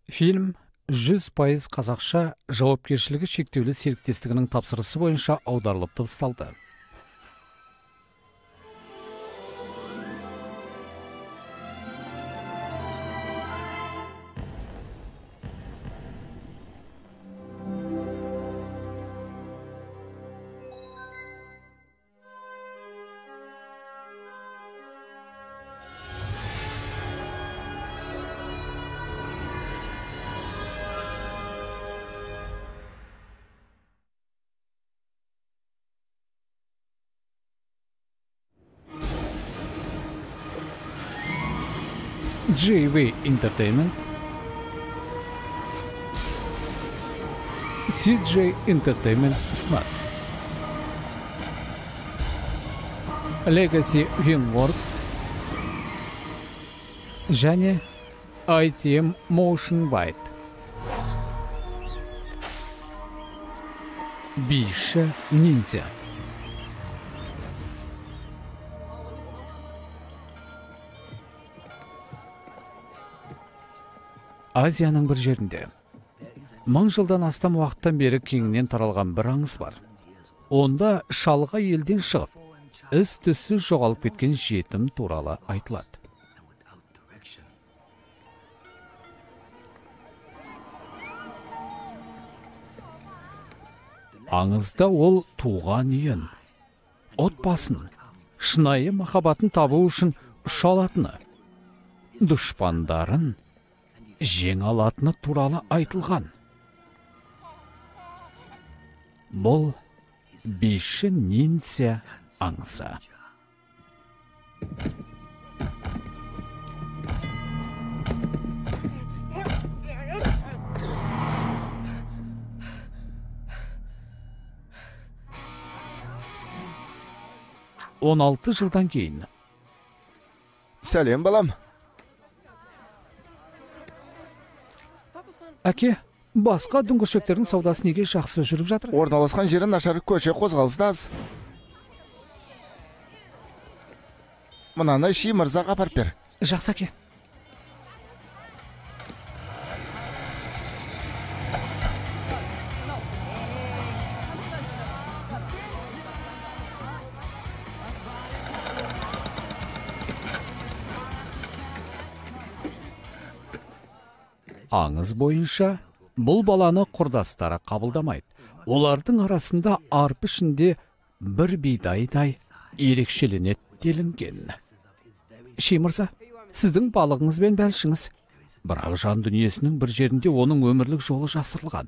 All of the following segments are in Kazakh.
Фильм 100% қазақша жауапкершілігі шектеулі серіктестігінің тапсырысы бойынша аударылып дыбысталды. JV Entertainment, CJ Entertainment ұсынады. Legacy Filmworks және ITM Motion White. Биші ниндзя. Азияның бір жерінде 1000 жылдан астам уақыттан бері кеңінен таралған бір аңыз бар. Онда шалғай елден шығып, із-түссіз жоғалып кеткен жетім туралы айтылады. Аңызда ол туған үйін, отбасын, шынайы махаббатын табу үшін ұша алатыны, дұшпандарын жеңе алатыны туралы айтылған. Бұл биші ниндзя аңызы. Он 16 жылдан кейін. Сәлем, балам. Әке, басқа дүңгіршектердің саудасы неге жақсы жүріп жатыр? Орналасқан жері нашар, көше қозғалысы да аз. Мынаны Ши мырзаға апарып бер. Жақсы, әке. Аңыз бойынша, бұл баланы құрдастары қабылдамайды. Олардың арасында арпы ішінде бір бидайдай ерекшеленеді делінген. Ши мырза, сіздің балығыңыз бен бәлшіңіз. Бірақ жан дүниесінің бір жерінде оның өмірлік жолы жасырылған.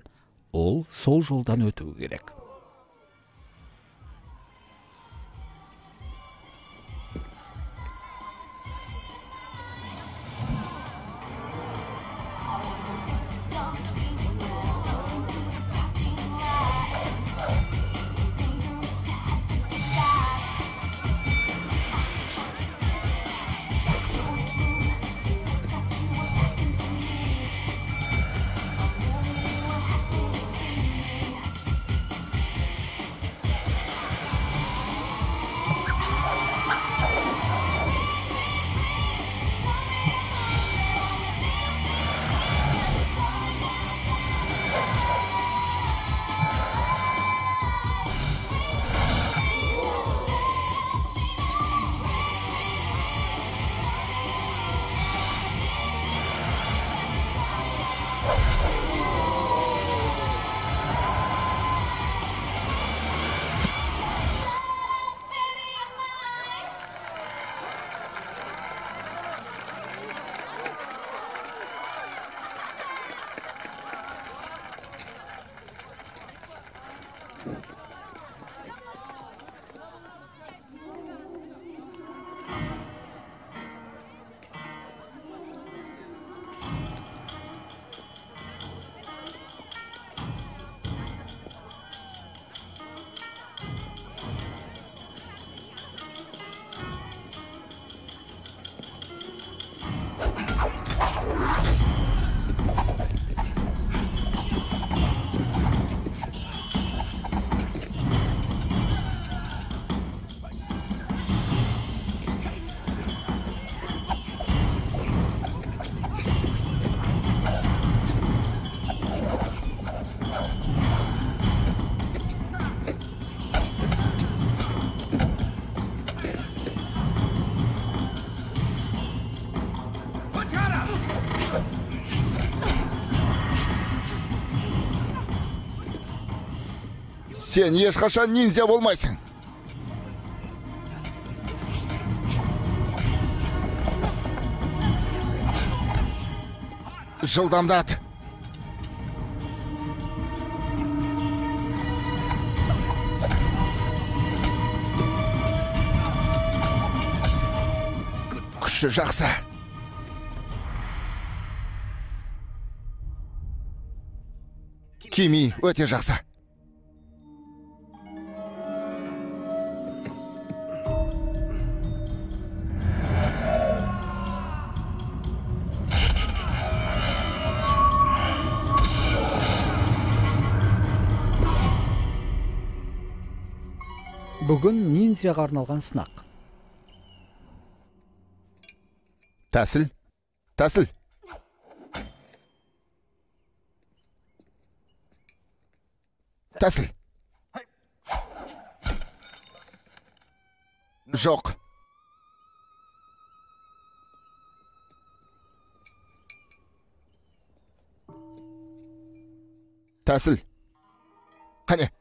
Ол сол жолдан өтуі керек. Сен ешқашан ниндзя болмайсың. Жылдамдат. Күші жақсы. Кими өте жақсы. Бүгін ниндзяға арналған сынақ. Тәсіл. Тәсіл. Тәсіл. Жоқ. Тәсіл. Қане.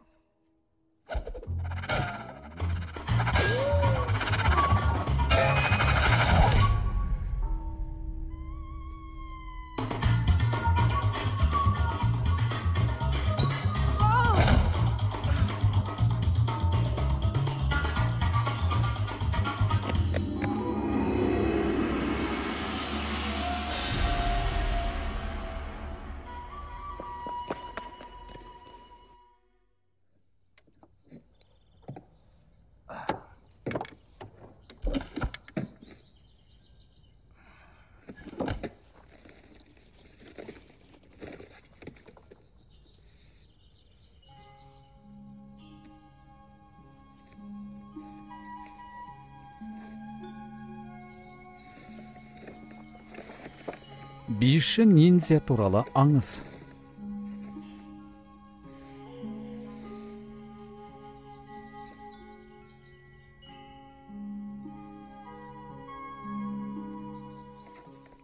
Биші ниндзя туралы аңыз.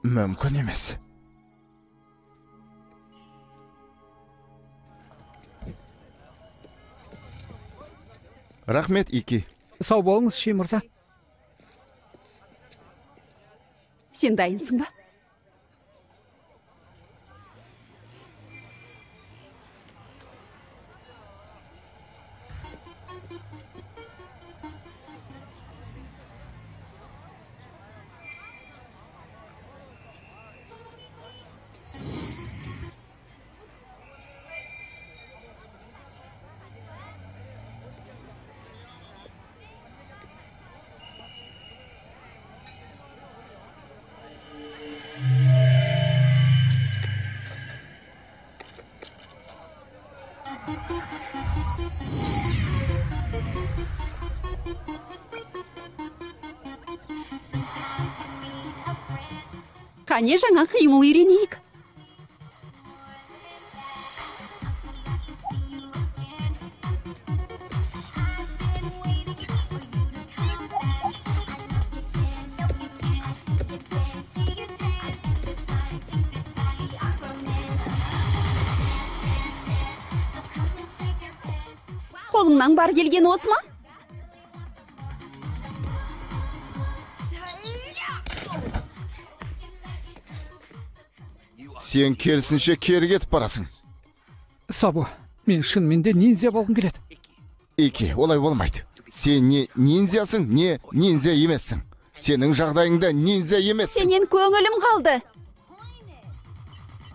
Мүмкін емес. Рахмет, Ики. Сау болыңыз, Ши мырза. Сен дайынсың ба? Қане жаңа қимыл үйренейік. Қолыңнан бар келген осы ма? Сен керісінше кері кетіп барасың. Сабу, мен шынымен де ниндзя болғым келеді. Ики, олай болмайды. Сен не ниндзясың, не ниндзя емессің. Сенің жағдайыңда ниндзя емессің. Сенен көңілім қалды.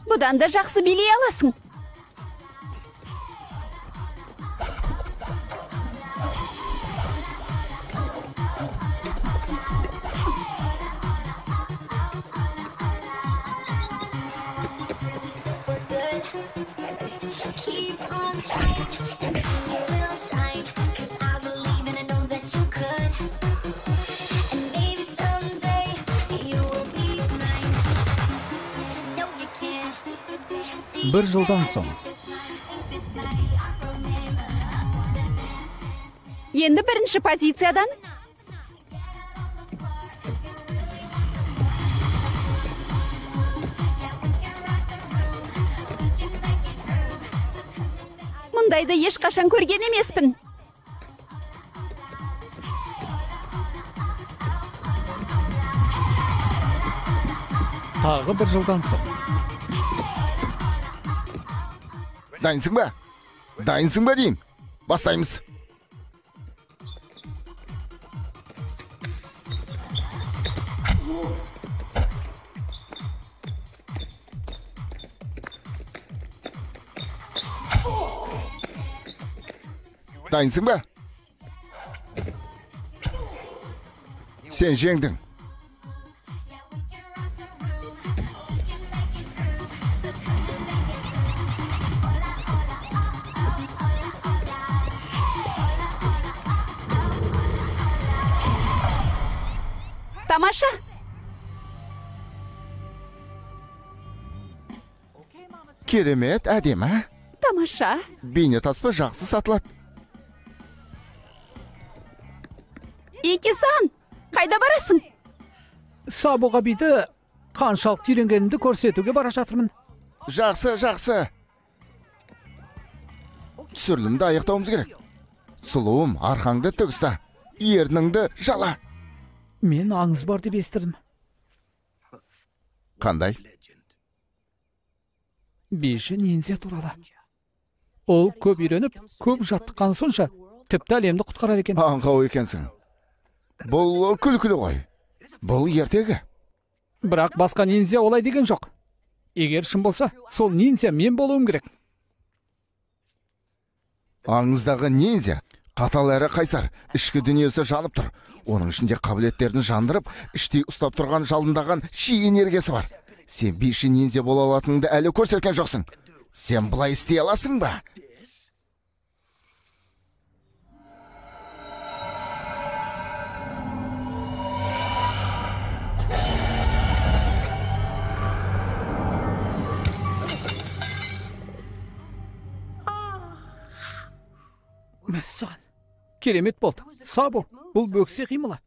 Бұдан да жақсы билей аласың. Бір жылдан соң. Енді бірінші позициядан. мұндайды ешқашан көрген емеспін. Тағы бір жылдан соң. Дайынсың ба? Дайынсың ба деймін. Бастаймыз. Дайынсың ба? Сен жеңдің. Тамаша. Керемет, әдемі. Тамаша. Бейнетаспа жақсы сатылады. Икисан, қайда барасың? Сабуға биді қаншалықты үйренгенімді көрсетуге бара жатырмын. Жақсы, жақсы. Түсірілімді аяқтауымыз керек. Сұлуым, арқаңды тігісті, ерніңді жала. Мен аңыз бар деп естірдім. Қандай? Бейші ниндзя туралы. Ол көп үйреніп, көп жаттыққан сонша, тіпті әлемді құтқарар екен. Аңқау екенсің. Бұл күлкілі ғой. Бұл ертегі. Бірақ басқа ниндзя олай деген жоқ. Егер шын болса, сол ниндзя мен болуым керек. Аңыздағы ниндзя қатал әрі қайсар, ішкі дүниесі жанып тұр. Оның ішінде қабілеттерін жандырып, іштей ұстап тұрған жалындаған ши энергиясы бар. Сен бейші ниндзя бола алатыныңды әлі көрсеткен жоқсың. Сен бұлай істей аласың ба? Мәссаған, керемет болды. Сабу, бұл бөксе қимылы.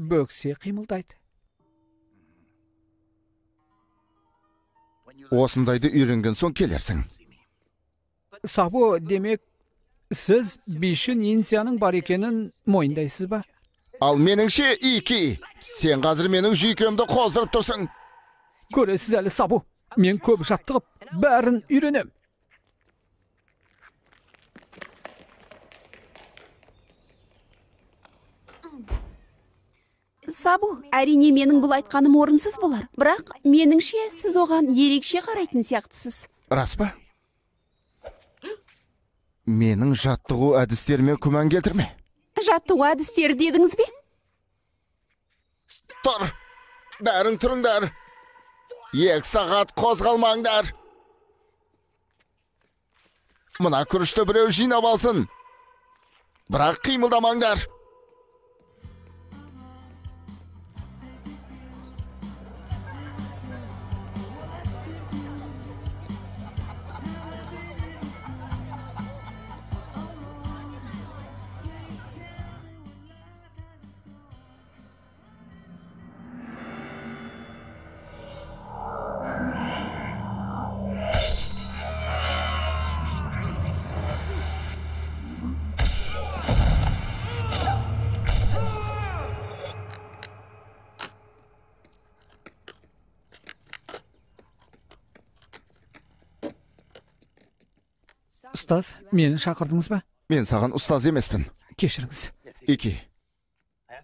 Бөксе қимылдайды. Осындайды үйренген соң келерсің. Сабу, демек, сіз бейші ниндзяның бар екенін мойындайсыз ба? Ал меніңше Ики, сен қазір менің жүйкемді қоздырып тұрсың. Көресіз әлі, Сабу, мен көп жаттығып, бәрін үйренем. Сабу, әрине менің бұл айтқаным орынсыз болар. Бірақ меніңше сіз оған ерекше қарайтын сияқтысыз. Рас па? Менің жаттығу әдістеріме күмән келтірме. Жаттығу әдістері дедіңіз бе? Тұр! Бәрің тұрыңдар! 2 сағат қозғалмаңдар! Мына күрішті біреу жинап алсын. Бірақ қимылдамаңдар! Ұстаз, мені шақырдыңыз ба? Мен саған ұстаз емеспін. Кешіріңіз. Ики,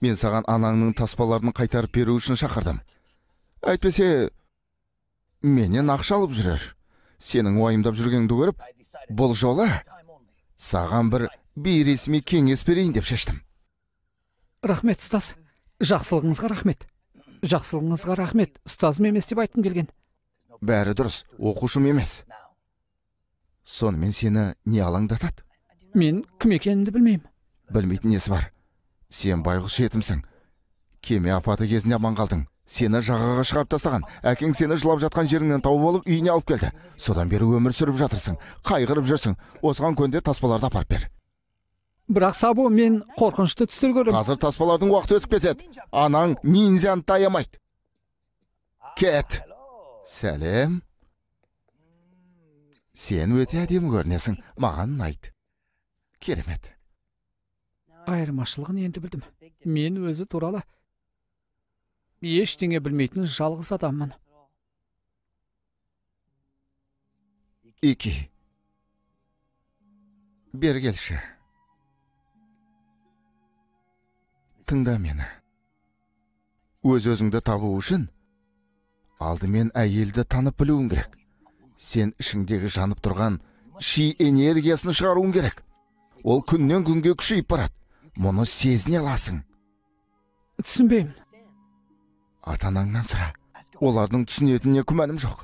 мен саған анаңның таспаларын қайтарып беру үшін шақырдым. Әйтпесе, менен ақша алып жүрер. Сенің уайымдап жүргеніңді көріп, бұл жолы саған бір бейресми кеңес берейін деп шештім. Рахмет, ұстаз. Жақсылығыңызға рахмет. Жақсылығыңызға рахмет. Ұстазым емес деп айтқым келген. Бәрі дұрыс, оқушым емес. Сонымен сені не алаңдатады? Мен кім екенімді білмеймін. Білмейтін несі бар. Сен байғұс жетімсің. Кеме апаты кезінде аман қалдың. Сені жағаға шығарып тастаған. Әкең сені жылап жатқан жеріңнен тауып алып үйіне алып келді. Содан бері өмір сүріп жатырсың. Қайғырып жүрсің. Осыған көнде таспаларды апарып бер. Бірақ Сабу, мен қорқынышты түстер көрем. Қазір таспалардың уақыты өтіп кетеді. Анаң ниндзяны таямайды. Кет. Сәлем. Сен өте әдемі көрінесің, маған ұнайды. Керемет. Айырмашылығын енді білдім. Мен өзі туралы ештеңе білмейтін жалғыз адаммын. Ики. Бер келші. Тыңда мені. Өз-өзіңді табу үшін алдымен әйелді танып білуің керек. Сен ішіңдегі жанып тұрған ши энергиясын шығаруың керек. Ол күннен күнге күшейіп барады. Мұны сезіне аласың. Түсінбеймін. Ата-анаңнан сұра. Олардың түсінетініне күмәнім жоқ.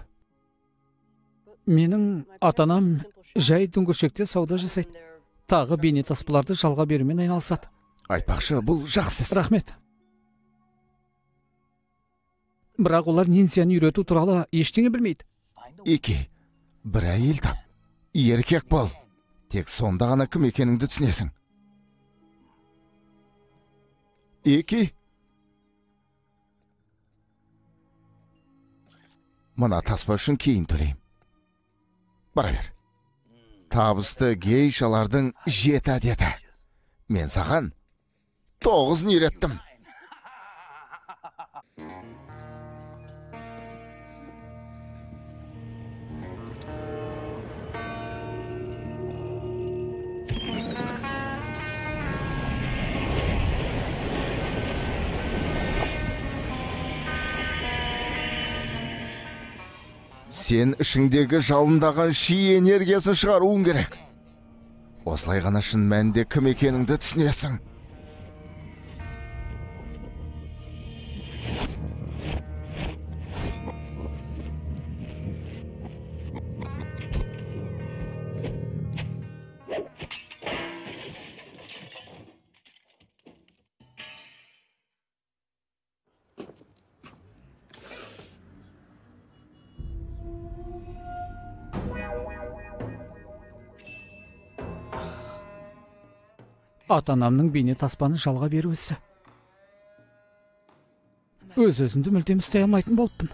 Менің ата-анам жай дүңгіршекте сауда жасайды. Тағы бейнетаспаларды жалға берумен айналысады. Айтпақшы, бұл жақсы іс. Рахмет. Бірақ олар нинзяны үйрету туралы ештеңе білмейді. Ики, бір әйел тап. Еркек бол. Тек сонда ғана кім екеніңді түсінесің. Ики. Мына таспа үшін кейін төлейм. Бара бер. Табысты гейшалардың 7 әдеті. Мен саған 9 үйреттім. Сен ішіңдегі жалындаған ши энергиясын шығаруың керек. Осылай ғана шын мәнінде кім екеніңді түсінесің. Ата-анамның бейнетаспаны жалға беру ісі. Өз-өзімді мүлдем істей алмайтын болыппын.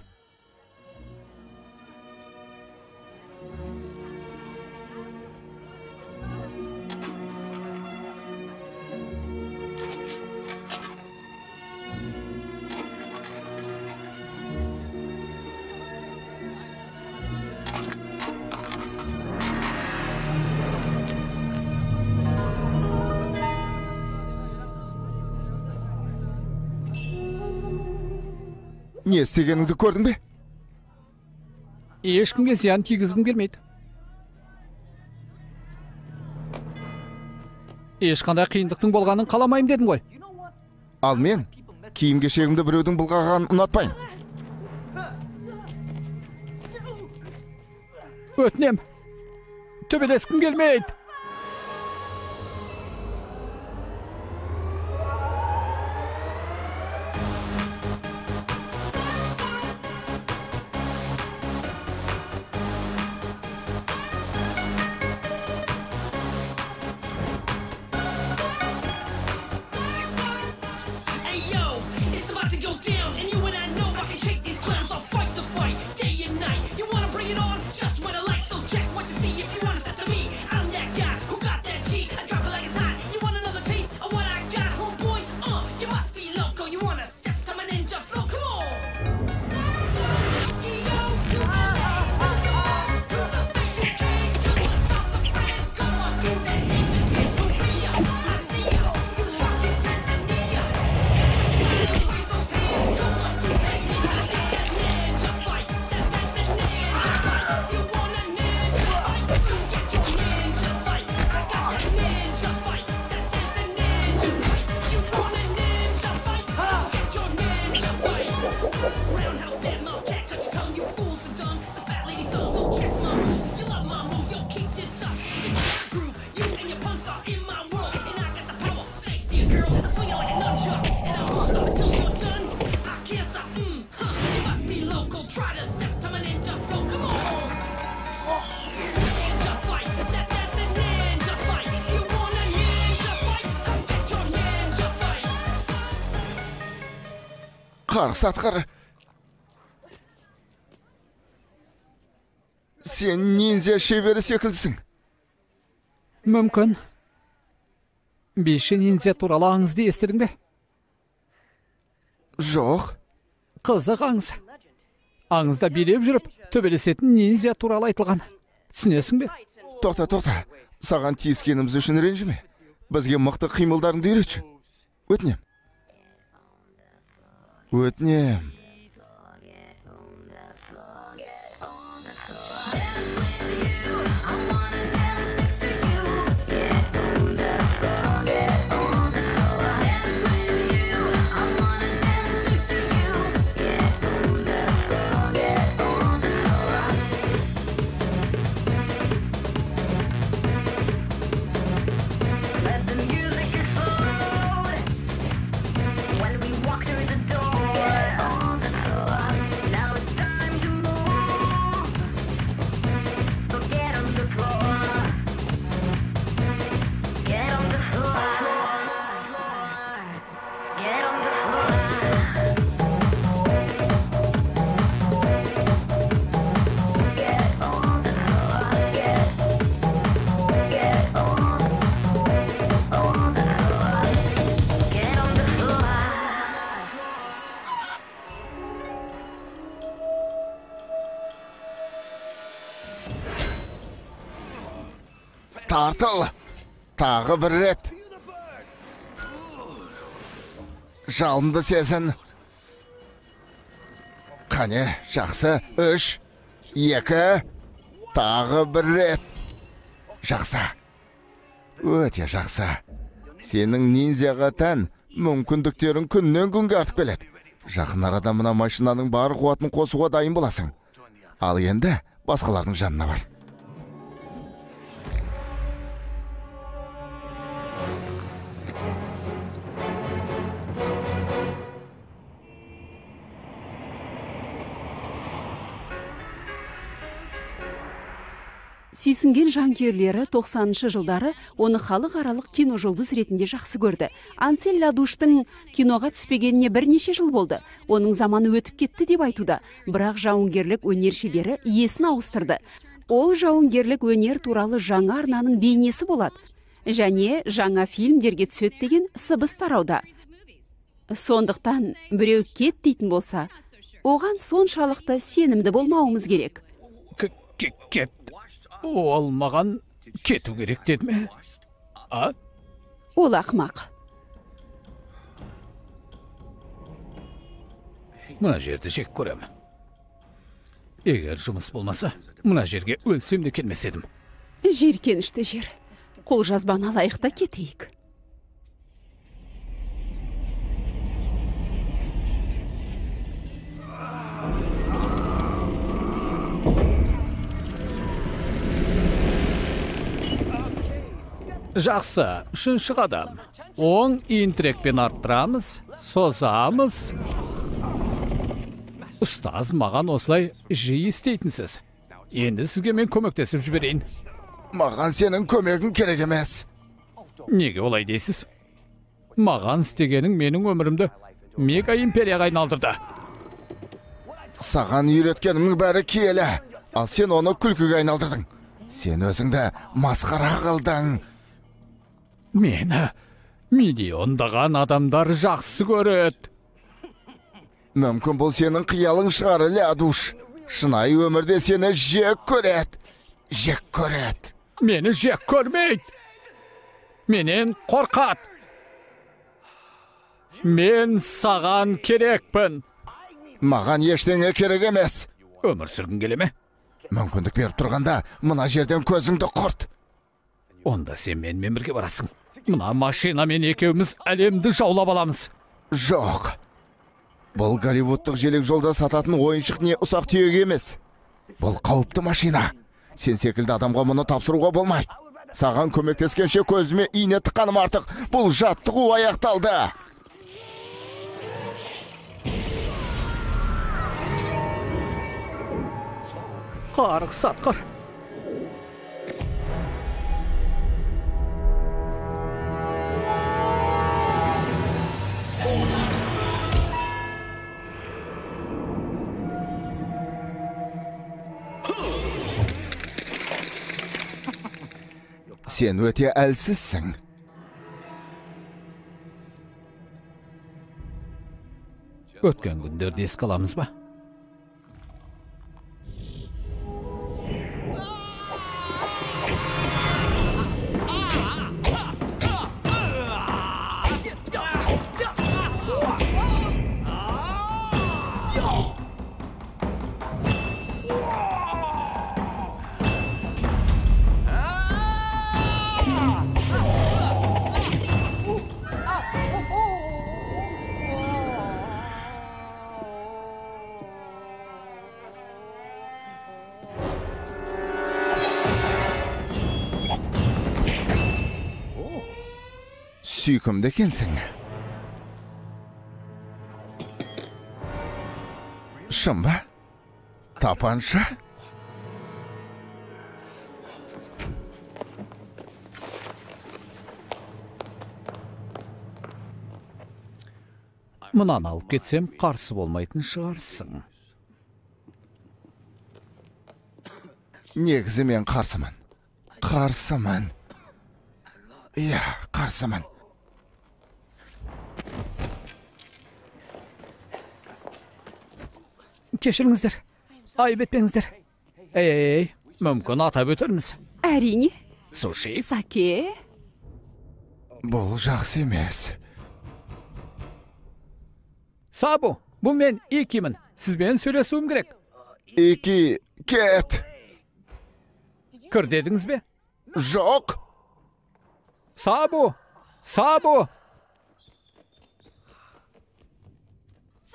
Не істегеніңді көрдің бе? Ешкімге зиян тигізгім келмейді. Ешқандай қиындықтың болғанын қаламайым дедім ғой. Ал мен киім-кешегімді біреудің былғағанын ұнатпайым. Өтінем. Төбелескім келмейді. Қарсы атқыр. Сен ниндзя шебері секілдісің. Мүмкін. Биші ниндзя туралы аңызды естідің бе? Жоқ. Қызық аңыз. Аңызда билеп жүріп, төбелесетін ниндзя туралы айтылған. Түсінесің бе? Тоқта. Саған тиіскеніміз үшін ренжіме. Бізге мықты қимылдарыңды үйретші. Өтінем. Тартыл. Тағы бір рет. Жалынды сезін. Қане, жақсы. 3, 2, тағы бір рет. Жақсы. Өте жақсы. Сенің ниндзяға тән мүмкіндіктерін күннен күнге артып келеді. Жақын арада мына машинаның бар қуатын қосуға дайын боласың. Ал енді басқалардың жанына бар. Сүйсінген жанкүйерлері 90-шы жылдары оны халықаралық кино жұлдыз ретінде жақсы көрді. Ансель Ладуштың киноға түспегеніне бірнеше жыл болды. Оның заманы өтіп кетті деп айтуда. Бірақ жауынгерлік өнер шебері иесін ауыстырды. Ол жауынгерлік өнер туралы жаңа арнаның бейнесі болады. Және жаңа фильмдерге түседі деген сыбыс тарауда. Сондықтан біреу кет дейтін болса, оған соншалықты сенімді болмауымыз керек. Кет. Ол маған кету керек деді ме? Ол ақмақ. Мына жерді жек көремін. Егер жұмыс болмаса, мына жерге өлсем де келмес едім. Жиіркенішті жер. Қолжазбаны алайық та кетейік. Жақсы, 3-ші қадам. Оң интрекпен арттырамыз, созамыз. Ұстаз маған осылай жиі істейтінсіз. Енді сізге мен көмектесіп жіберейін. Маған сенің көмегің керек емес. Неге олай дейсіз? Маған істегенің менің өмірімді мега империяға айналдырды. Саған үйреткенімнің бәрі киелі. Ал сен оны күлкіге айналдырдың. Сен өзіңді масқара қылдың. Мені миллиондаған адамдар жақсы көреді. Мүмкін бұл сенің қиялың шығар, Ладуш. Шынайы өмірде сені жек көреді. Мені жек көрмейді. Менен қорқады. Мен саған керекпін. Маған ештеңе керек емес. Өмір сүргің келе ме? Мүмкіндік беріп тұрғанда, мына жерден көзіңді құрт. Онда сен менімен бірге барасың. Мына машинамен екеуміз әлемді жаулап аламыз. Жоқ. Бұл Голливудтық желек жолда сататын ойыншық не ұсақ түйек емес. Бұл қауіпті машина. Сен секілді адамға мұны тапсыруға болмайды. Саған көмектескенше көзіме ине тыққаным артық. Бұл жаттығу аяқталды. Қарық сатқыр. Сен өте әлсізсің. Өткен күндерді еске аламыз ба? Сүйкімді екенсің. Шын ба? Тапанша? Мынаны алып кетсем, қарсы болмайтын шығарсың. Негізі мен қарсымын. Қарсымын. Иә, қарсымын. Кешіріңіздер. Айып етпеңіздер. Ей, мүмкін атап өтерміз. Әрине. Суши. Саке. Бұл жақсы емес. Сабу, бұл мен Икимін. Сізбен сөйлесуім керек. Ики, кет. Кір дедіңіз бе? Жоқ. Сабу! Сабу!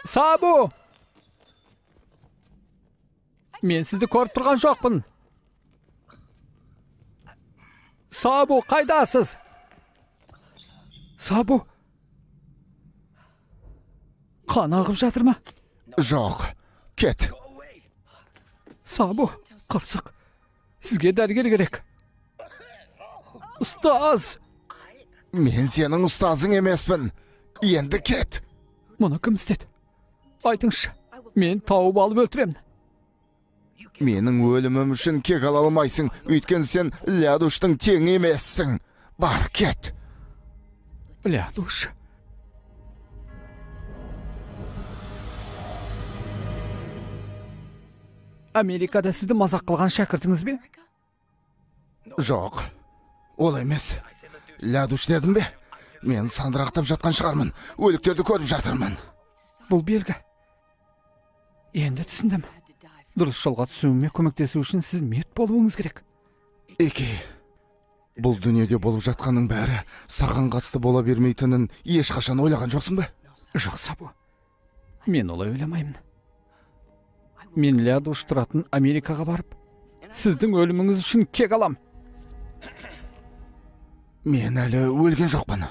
Сабу! Мен сізді көріп тұрған жоқпын. Сабу, қайдасыз? Сабу! Қан ағып жатыр ма? Жоқ, кет. Сабу, қырсық. Сізге дәрігер керек. Ұстаз! Мен сенің ұстазың емеспін. Енді кет. Мұны кім істеді? Айтыңызшы, мен тауып алып өлтіремін. Менің өлімім үшін кек ала алмайсың, өйткені сен Лядуштың тең емессің. Бар, кет. Лядуш. Америкада сізді мазақ қылған шәкіртіңіз бе? Жоқ, ол емес. Лядуш дедім бе? Мен сандырақтап жатқан шығармын. Өліктерді көріп жатырмын. Бұл белгі. Енді түсіндім. Дұрыс жолға түсуіме көмектесу үшін сіз мерт болуыңыз керек. Ики, бұл дүниеде болып жатқанның бәрі саған қатысты бола бермейтінін ешқашан ойлаған жоқсың ба? Жоқ, Сабу. Мен олай ойламаймын. Мен Лядуш тұратын Америкаға барып, сіздің өліміңіз үшін кек алам. Мен әлі өлген жоқпын.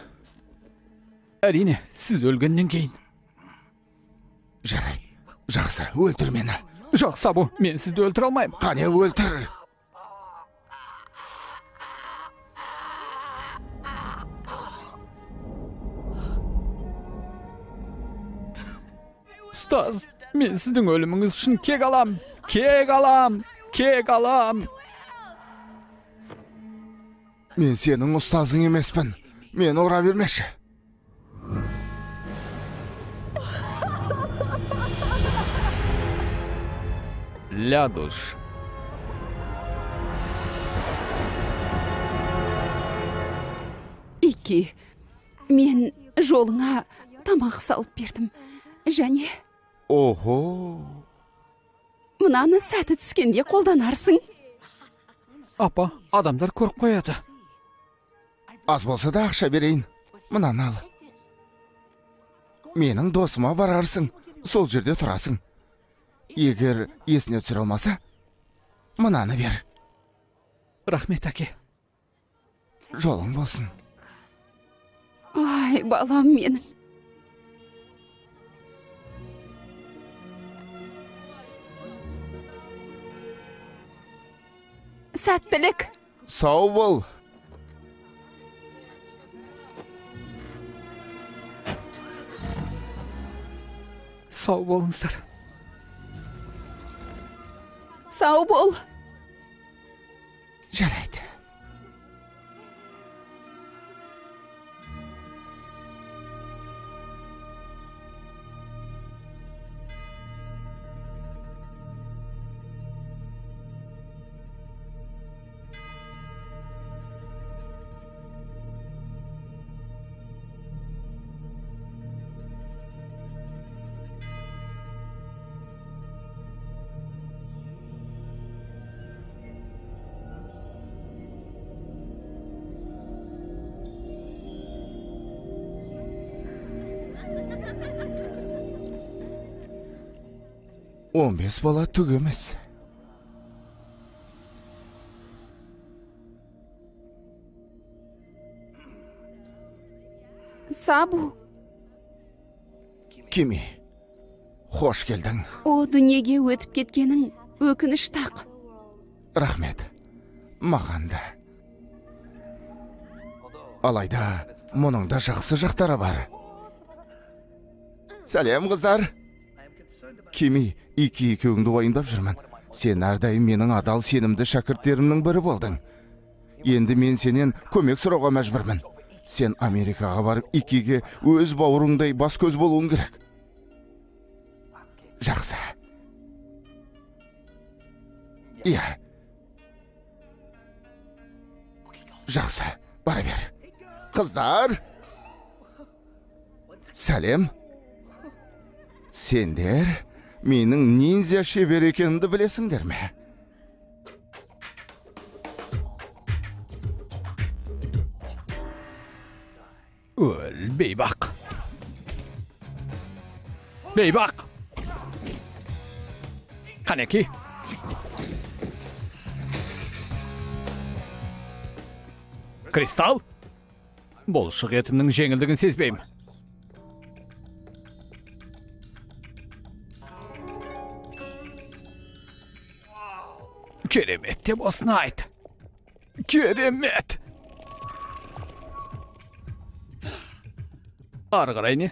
Әрине, сіз өлгеннен кейін. Жарайды, жақсы, өлтір мені. Жоқ, Сабу, мен сізді өлтіре алмаймын. Қане өлтір. Ұстаз, мен сіздің өліміңіз үшін кек алам. Кек алам. Кек алам. Мен сенің ұстазың емеспін. Мен ұра бермеші. Лядуш. Ики, мен жолыңа тамақ салып бердім. Және... Охо. Мынаны сәті түскенде қолданарсың. Апа, адамдар көріп қояды. Аз болса да ақша берейін. Мынаны ал. Менің досыма барарсың. Сол жерде тұрасың. Егер есіне түсіре алмаса, мынаны бер. Рахмет, әке. Жолың болсын. Ай, балам менің. Сәттілік. Сау бол. Сау болыңыздар. Сау бол. Жарайды. 15 бала түк емес. Сабу, Кими, хош келдің. о дүниеге өтіп кеткенің өкініш тақ. Рахмет. Маған да. Алайда, мұның да жақсы жақтары бар. Сәлем, қыздар. Кими, екеуіңді уайымдап жүрмін. Сен әрдайым менің адал сенімді шәкірттерімнің бірі болдың. Енді мен сенен көмек сұрауға мәжбүрмін. Сен Америкаға барып, Икиге өз бауырыңдай бас көз болуың керек. Жақсы. Иә. Жақсы, бара бер. Қыздар! Сәлем. Сендер менің ниндзя шебер екенімді білесіңдер ме? Öl beybak. Beybak. Kaneki. Kristal. Болшық етімнің жеңілдігін сезбеймін. Керемет деп осыны айт. Керемет. Ары қарай не?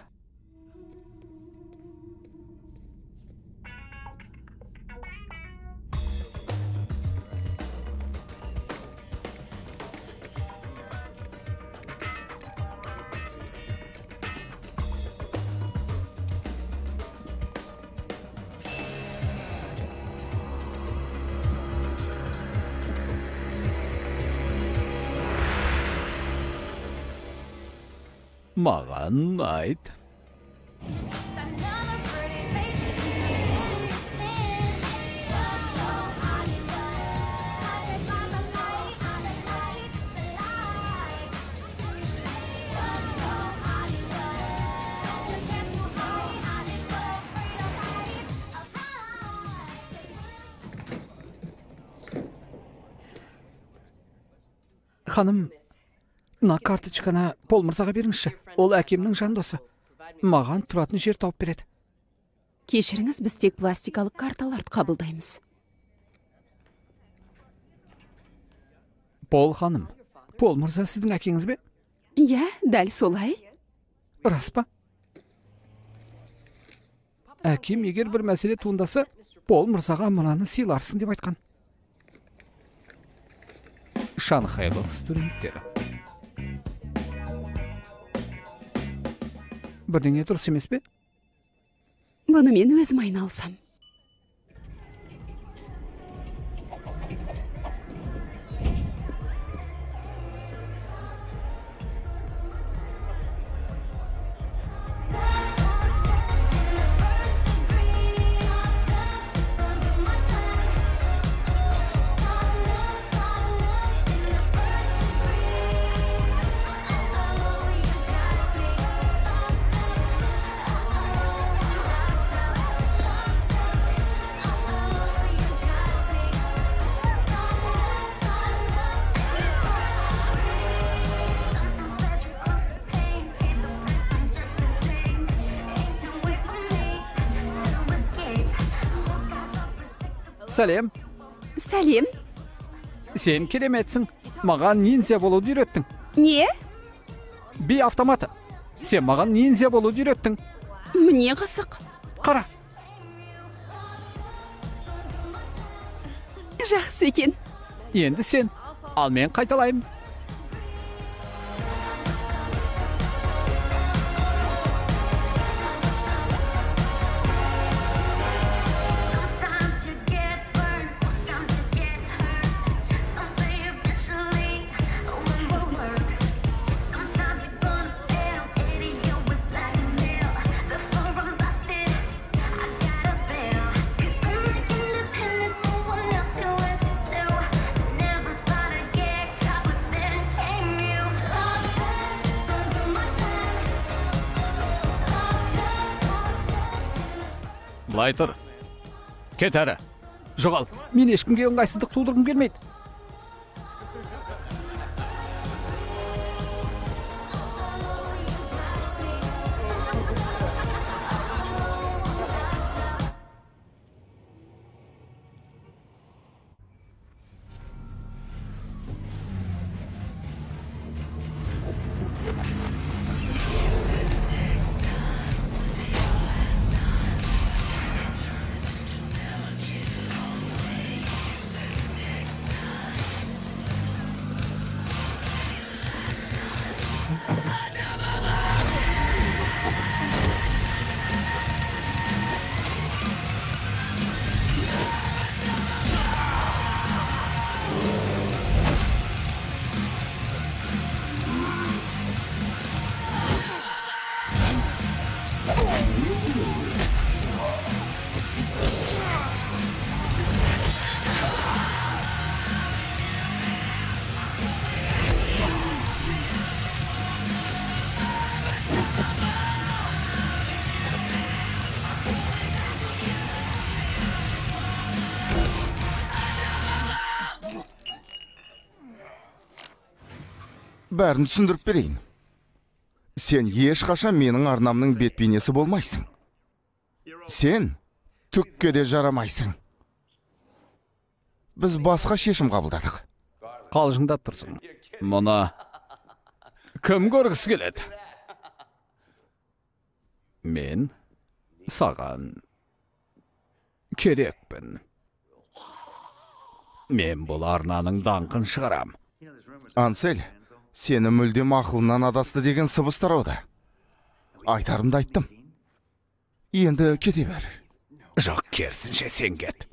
Маған айт. Ханым, мына карточканы Пол мырзаға беріңізші. Ол әкемнің жандосы. Маған тұратын жер тауып береді. Кешіріңіз, біз тек пластикалық карталарды қабылдаймыз. Пол ханым, Пол мырза сіздің әкеңіз бе? Иә, дәл солай. Рас па? Әкем егер бір мәселе туындаса, Пол мырзаға мынаны сыйларсың деп айтқан. Шанхайлық студенттері. Бірдеңе дұрыс емес пе? Бұны мен өзім айналсам. Сәлем. Сәлем. Сен кереметсің. Маған ниндзя болуды үйреттің. Не? Би автоматы. Сен маған ниндзя болуды үйреттің. Міне қысық. Қара. Жақсы екен. Енді сен. Ал мен қайталайым. Былай тұр. Кет әрі. Жоғал, мен ешкімге ыңғайсыздық тудырғым келмейді. Бәрін түсіндіріп берейін. Сен ешқашан менің арнамның бет-бейнесі болмайсың. Сен түкке де жарамайсың. Біз басқа шешім қабылдадық. Қалжыңдап тұрсың. Мұны кім көргісі келеді? Мен саған керекпін. Мен бұл арнаның даңқын шығарам. Ансель, сені мүлдем ақылынан адасты деген сыбыс тарауда. Айтарымды айттым. Енді кете бер. Жоқ, керісінше сен кет.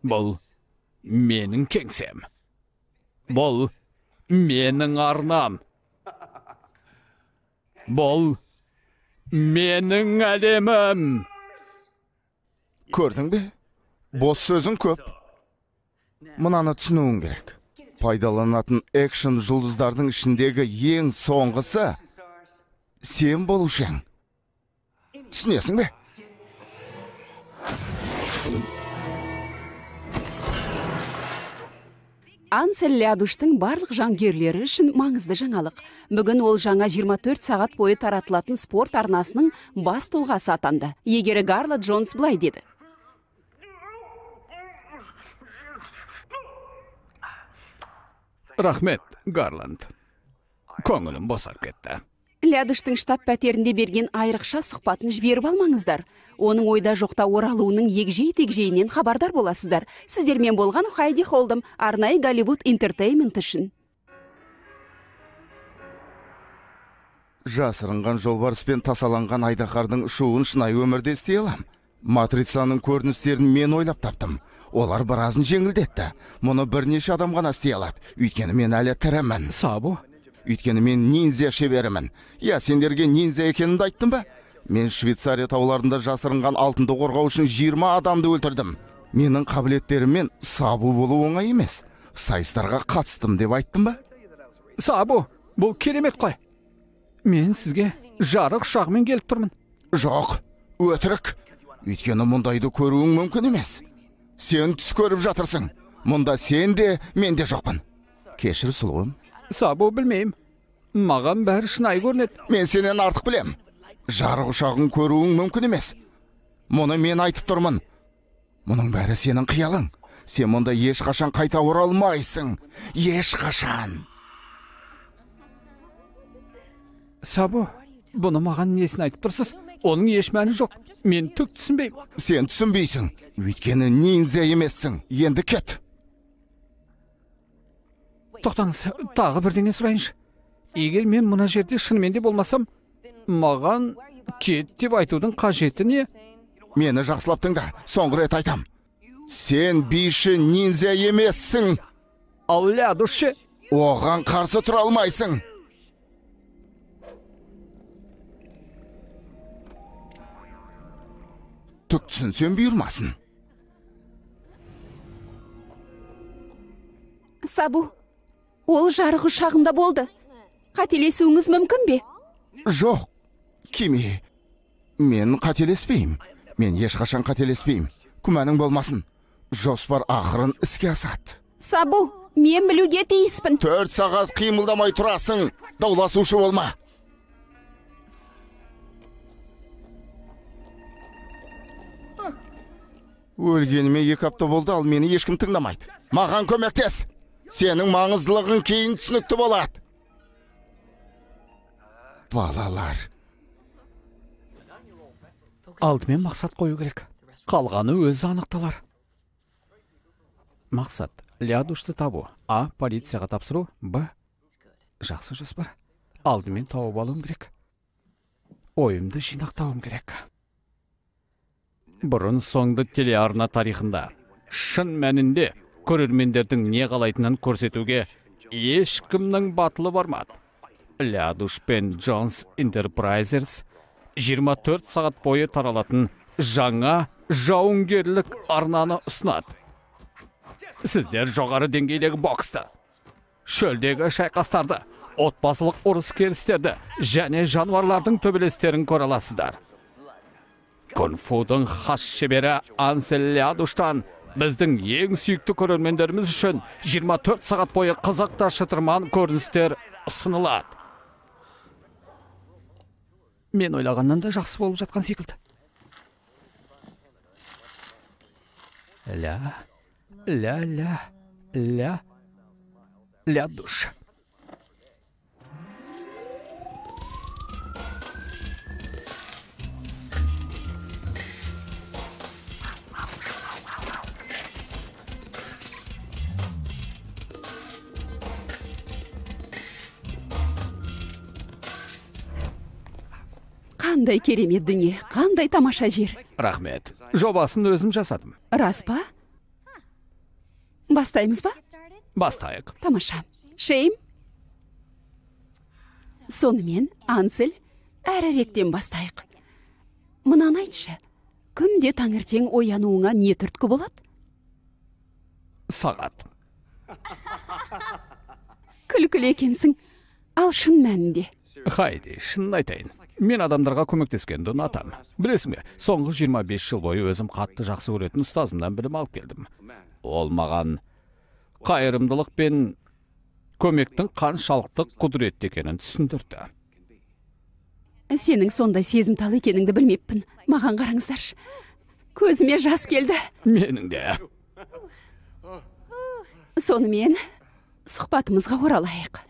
Бұл менің кеңсем. Бұл менің арнам. Бұл менің әлемім. Көрдің бе? Бос сөзің көп. Мұнаны түсінуің керек. Пайдаланатын экшн жұлдыздардың ішіндегі ең соңғысы сен болушың. Түсінесің бе? Ансель Лядуштың барлық жанкүйерлері үшін маңызды жаңалық. Бүгін ол жаңа 24 сағат бойы таратылатын спорт арнасының бас тұлғасы атанды. Егері Гарла Джонс былай деді: Рахмет, Гарланд. Көңілім босап кетті. Лядуштың штаб пәтерінде берген айрықша сұхбатын жіберіп алмаңыздар. Оның ойда жоқта оралуының егжей-тегжейінен хабардар боласыздар. Сіздермен болған Хайди Холдым, арнайы Голливуд Entertainment үшін. Жасырынған жолбарыспен тасаланған айдаһардың ұшуын шынайы өмірде істей алам. Матрицаның көріністерін мен ойлап таптым. Олар біразын жеңілдетті. Мұны бірнеше адам ғана істей алады. Өйткені мен әлі тірімін. Сабу? Өйткені мен ниндзя шеберімін. Я, сендерге ниндзя екенімді айттым ба? Мен Швейцария тауларында жасырынған алтынды қорғау үшін 20 адамды өлтірдім. Менің қабілеттеріммен сабу болу оңай емес. Сайыстарға қатыстым деп айттым ба? Сабу, бұл керемет қой. Мен сізге жарық ұшағымен келіп тұрмын. Жоқ, өтірік. Өйткені мұндайды көруің мүмкін емес. Сен түс көріп жатырсың. Мұнда сен де, мен де жоқпын. Кешір, сұлуым. Сабу, білмеймін. Маған бәрі шынайы көрінеді. Мен сенен артық білем. Жарық ұшағын көруің мүмкін емес. Мұны мен айтып тұрмын. Мұның бәрі сенің қиялың. Сен мұнда ешқашан қайта оралмайсың. Ешқашан. Сабу, бұны маған несін айтып тұрсыз? Оның еш мәні жоқ. Мен түк түсінбеймін. Сен түсінбейсің. Өйткені ниндзя емессің. Енді кет. Тоқтаңыз, тағы бірдеңе сұрайыншы. Егер мен мына жерде шынымен де болмасам, маған кет деп айтудың қажеті не? Мені жақсылап тыңда. Соңғы рет айтам. Сен биші ниндзя емессің. Ал Лядуш, Оған қарсы тұра алмайсың. Түк түсінсем бұйырмасын. Сабу, ол жарық ұшағында болды. Қателесуіңіз мүмкін бе? Жоқ, Кими, мен қателеспеймін. Мен ешқашан қателеспеймін. Күмәнің болмасын. Жоспар ақырын іске асады. Сабу, мен білуге тиіспін. 4 сағат қимылдамай тұрасың. Дауласушы болма. Өлгеніме 2 апта болды, ал мені ешкім тыңдамайды. Маған көмектес. Сенің маңыздылығың кейін түсінікті болады. Балалар. Алдымен мақсат қою керек. Қалғаны өзі анықталар. Мақсат: Лядушты табу. А. Полицияға тапсыру. Б. Жақсы жоспар. Алдымен тауып алуым керек. Ойымды жинақтауым керек. Бұрын соңды телеарна тарихында шын мәнінде көрермендердің не қалайтынын көрсетуге ешкімнің батылы бармады. Лядуш пен Джонс Enterprises 24 сағат бойы таралатын жаңа жауынгерлік арнаны ұсынады. Сіздер жоғары деңгейдегі боксты, шөлдегі шайқастарды, отбасылық ұрыс-керістерді және жануарлардың төбелестерін көре аласыздар. Кунг-фудың хас шебері Ансель Лядуштан біздің ең сүйікті көрермендеріміз үшін 24 сағат бойы қызықты шытырман көріністер ұсынылады. Мен ойлағаннан да жақсы болып жатқан секілді. Лядуш. Қандай керемет дүние, қандай тамаша жер. Рахмет. Жобасын өзім жасадым. Рас па? Бастаймыз ба? Бастайық. Тамаша. Шейм? Сонымен, Ансель, әріректен бастайық. Мынаны айтшы, күнде таңертең оянуыңа не түрткі болады? Сағат. Күлкілі екенсің, ал шын мәнінде. Хайди, шынын айтайын. Мен адамдарға көмектескенді ұнатам. Білесің бе, соңғы 25 жыл бойы өзім қатты жақсы көретін ұстазымнан білім алып келдім. Ол маған қайырымдылық пен көмектің қаншалықты құдіретті екенін түсіндірді. Сенің сондай сезімтал екеніңді білмеппін. Маған қараңыздаршы. Көзіме жас келді. Менің де. Сонымен, сұхбатымызға оралайық.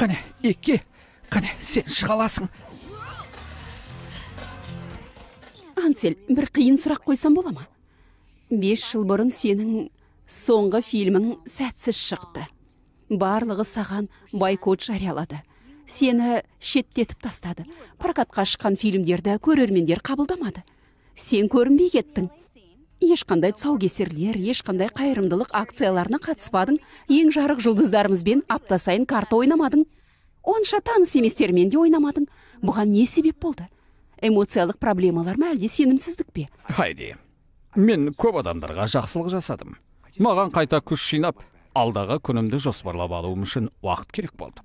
Қане, екі, қане, сен шығаласың. Ансель, бір қиын сұрақ қойсам бола ма? 5 жыл бұрын сенің соңғы фильмің сәтсіз шықты. Барлығы саған бойкот жариялады. Сені шеттетіп тастады. Прокатқа шыққан фильмдерді көрермендер қабылдамады. Сен көрінбей кеттің. Ешқандай тұсаукесерлер, ешқандай қайырымдылық акцияларына қатыспадың. Ең жарық жұлдыздарымызбен апта сайын карта ойнамадың. Онша таныс еместермен де ойнамадың. Бұған не себеп болды? Эмоциялық проблемалар ма, әлде сенімсіздік пе? Хайди, мен көп адамдарға жақсылық жасадым. Маған қайта күш жинап, алдағы күнімді жоспарлап алуым үшін уақыт керек болды.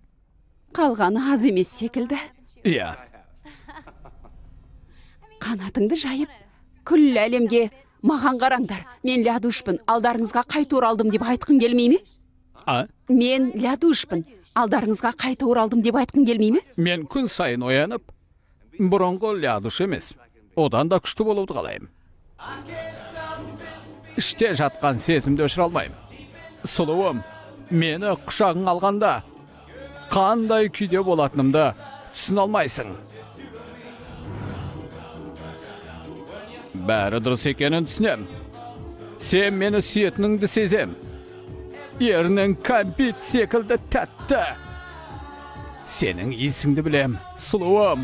Қалғаны аз емес секілді. Иә. Қанатыңды жайып, күллі әлемге маған қараңдар, мен Лядушпын, алдарыңызға қайта оралдым деп айтқың келмей ме? Мен Лядушпын, алдарыңызға қайта оралдым деп айтқың келмей ме? Мен күн сайын оянып, бұрынғы Лядуш емес, одан да күшті болуды қалаймын. Іште жатқан сезімді өшіре алмаймын. Сұлуым, мені құшағың алғанда, қандай күйде болатынымды түсіне алмайсың. Бәрі дұрыс екенін түсінем. Sen meni suyetningdi sezem. Yerning kampit sekildi tatti. Sening isingdi bilem, suluvam.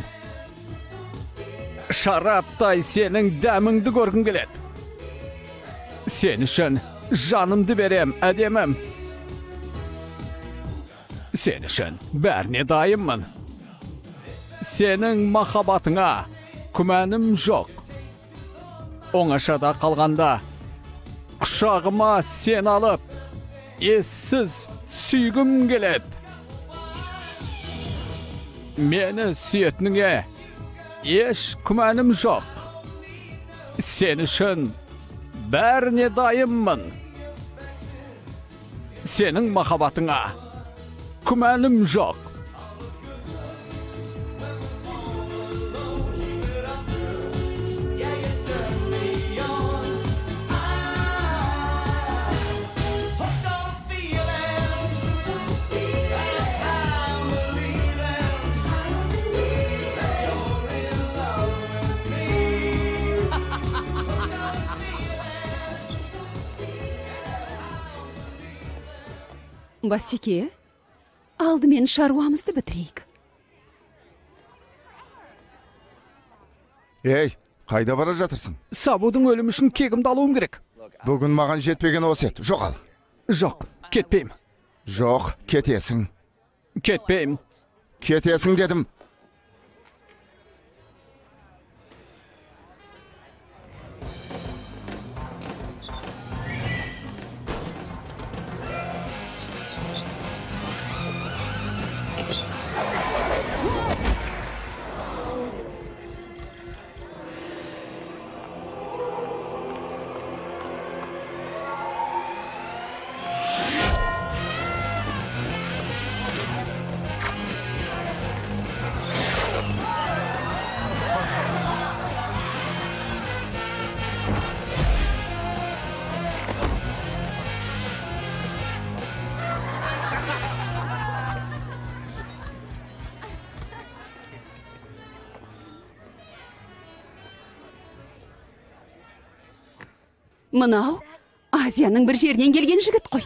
Şaraptay sening damingdi görgüm keledi. Sen üçün janımdı berem, ademim. Sen üçün bärine dayımman. Sening mahabatına kümenim yok. Oňaşada kalganda kuşağıma sen alıp essiz süýgüm keledi. Meni süýetniňe eş kümenim yok. Sen üçün bärine dayımman. Sening mahabatyňa kümenim yok. Басеке, алдымен шаруамызды бітірейік. Ey, қайда бара жатырсың? Сабудың өлімі үшін кегімді алуым керек. Бүгін маған жетпеген осы ет. Жоғал. Жоқ, кетпейм. Жоқ, кетесің. Кетпейм. Кетесің дедім. Мынау Азияның бір жерінен келген жігіт қой.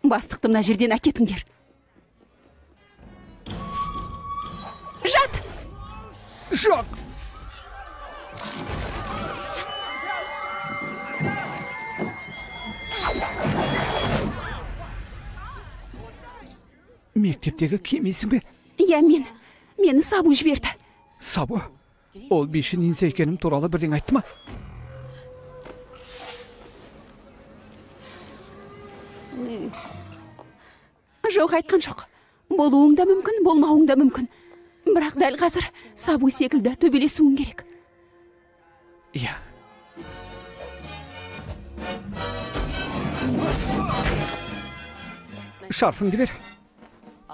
Бастықты мына жерден әкетіңдер. Жат! Жоқ! Мектептегі кемейсің бе? Иә, мені Сабу жіберді. Сабу? Ол биші нинзя екенім туралы бірден айтты ма? Жоқ, айтқан жоқ. Болуың да мүмкін, болмауың да мүмкін. Бірақ дәл қазір Сабу секілді төбелесуің керек. Иә. Шарфыңды бер.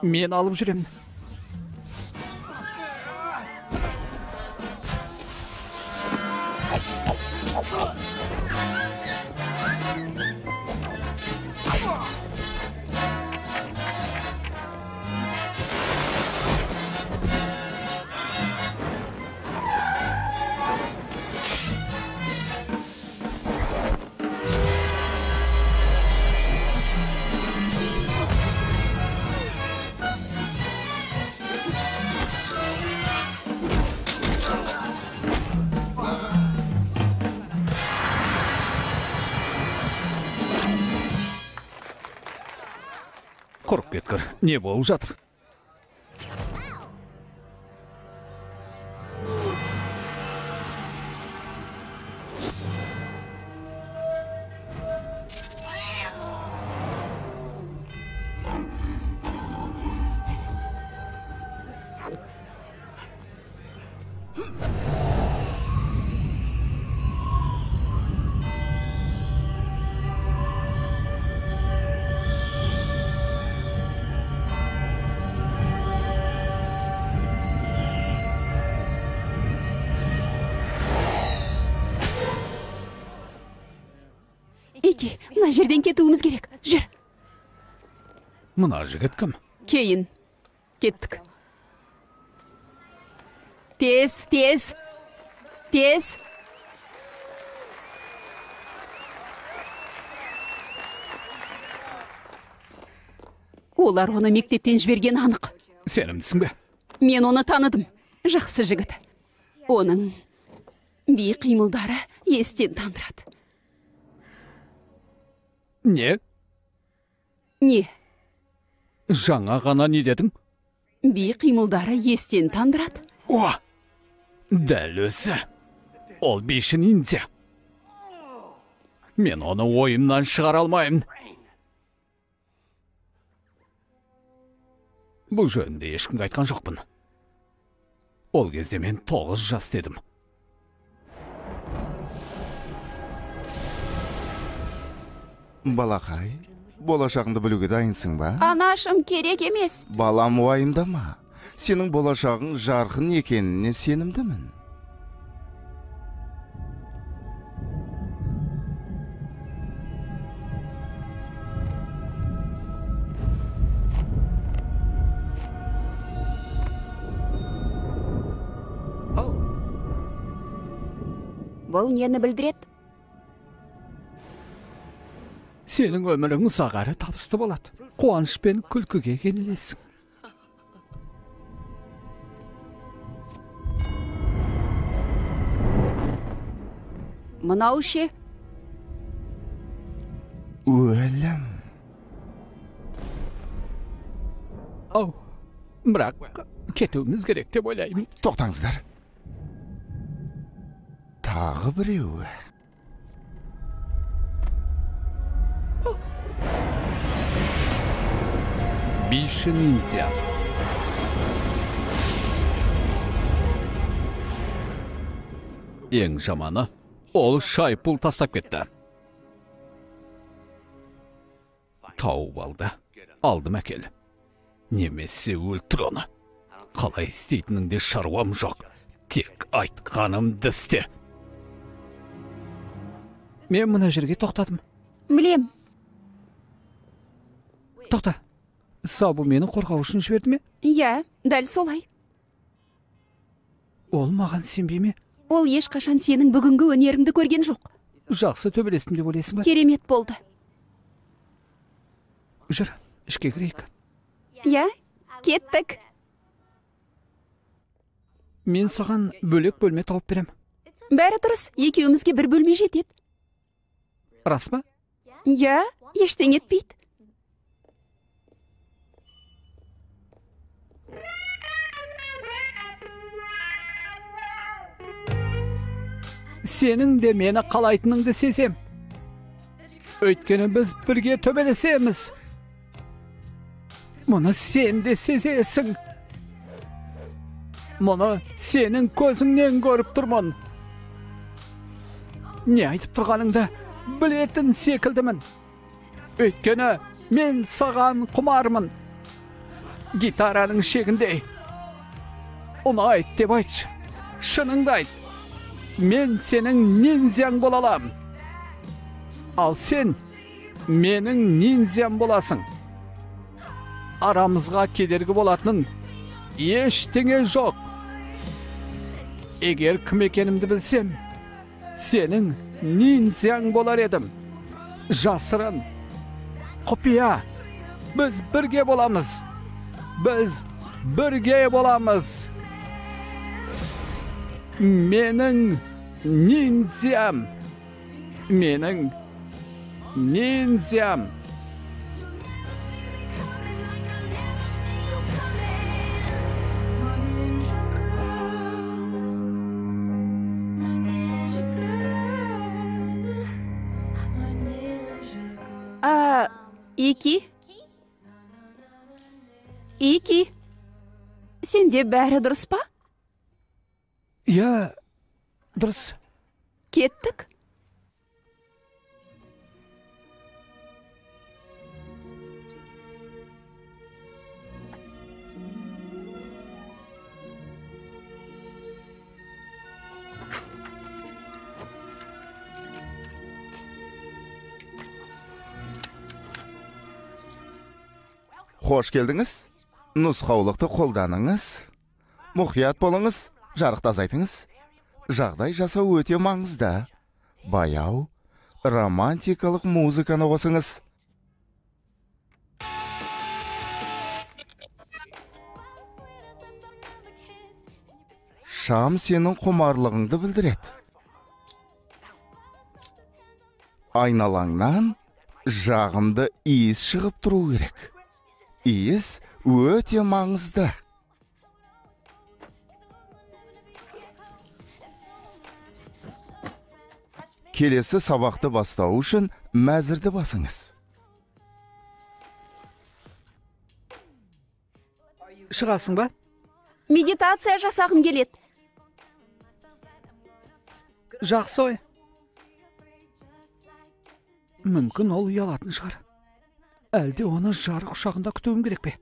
Мен алып жүремін. Құрып кеткір, не болып жатыр? Еке, мына жерден кетуіміз керек. Жүр. Мына жігіт кім? Кейін. Кеттік. Тез. Олар оны мектептен жіберген анық. Сенімдісің бе? Мен оны таныдым. Жақсы жігіт. Оның би қимылдары естен тандырады. Не? Не? Жаңа ғана не дедің? Би қимылдары естен тандырады. О, дәл өзі. Ол биші ниндзя. Мен оны ойымнан шығара алмаймын. Бұл жөнінде ешкімге айтқан жоқпын. Ол кезде мен 9 жас дедім. Балақай, болашағыңды білуге дайынсың ба? Анашым, керек емес. Балам, уайымдама. Сенің болашағың жарқын екеніне сенімдімін. Бұл нені білдіреді? Сенің өмірің ұзақ әрі табысты болады. Қуаныш пен күлкіге кенелесің. Мынау ше? Өлім. Ау, бірақ кетуіміз керек деп ойлаймын. Тоқтаңыздар. Тағы біреу. Биші ниндзя. Ең жаманы, ол шайпыл тастап кетті. Тауып алды. Алдым әкел. Немесе өлтір оны. Қалай істейтініңде шаруам жоқ. Тек айтқанымды істе. Мен мына жерге тоқтадым. Білем. Тоқта. Сабу мені қорғау үшін жіберді ме? Иә, дәл солай. Ол маған сенбей ме? Ол ешқашан сенің бүгінгі өнеріңді көрген жоқ. Жақсы төбелестім деп ойлайсың ба? Керемет болды. Жүр, ішке кірейік. Иә, кеттік. Мен саған бөлек бөлме тауып берем. Бәрі дұрыс, екеумізге бір бөлме жетеді. Рас па? Иә, ештеңе етпейді. Сенің де мені қалайтыныңды сезем. Өйткені біз бірге төбелесеміз. Мұны сен де сезесің. Мұны сенің көзіңнен көріп тұрмын. Не айтып тұрғаныңды білетін секілдімін. Өйткені мен саған құмармын. Гитараның шегінде. Ұнайт деп айтшы. Шыныңды айт. Мен сенің ниндзяң бола алам. Ал сен менің ниндзям боласың. Арамызға кедергі болатынын ештеңе жоқ. Егер кім екенімді білсем, сенің ниндзяң болар едім. Жасырын, құпия, біз бірге боламыз. Біз бірге боламыз. Менің ниндзям. Менің ниндзям. Ики, сенде бәрі дұрыс па? Иә, дұрыс. Кеттік. Қош келдіңіз. Нұсқаулықты қолданыңыз. Мұқият болыңыз, жарықты азайтыңыз. Жағдай жасау өте маңызды. Баяу, романтикалық музыканы қосыңыз. шам сенің құмарлығыңды білдіреді. Айналаңнан жағымды иіс шығып тұру керек. Иіс өте маңызды. Келесі сабақты бастау үшін мәзірді басыңыз. Шығасың ба? Медитация жасағым келеді. Жақсы ой. Мүмкін ол ұялатын шығар. Әлде оны жарық ұшағында күтуім керек пе?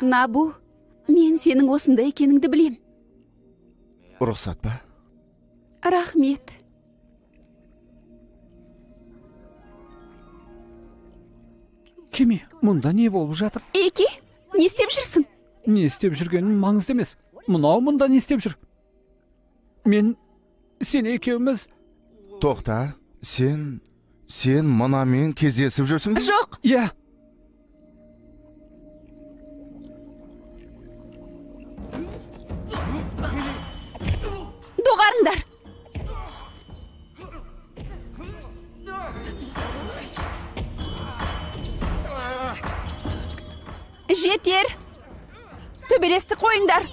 Набу, мен сенің осында екеніңді білем. Рұқсат па? Рахмет. Кеме, мұнда не болып жатыр? Эки, не істеп жүрсің? Не істеп жүргенім маңызды емес. Мұнау мұнда не істеп жүр? Сен екеуміз... Тоқта, сен мұнамен кездесіп жүрсің бе? Жоқ. Иә. Доғарыңдар. Жетер. Төбелесті қойыңдар.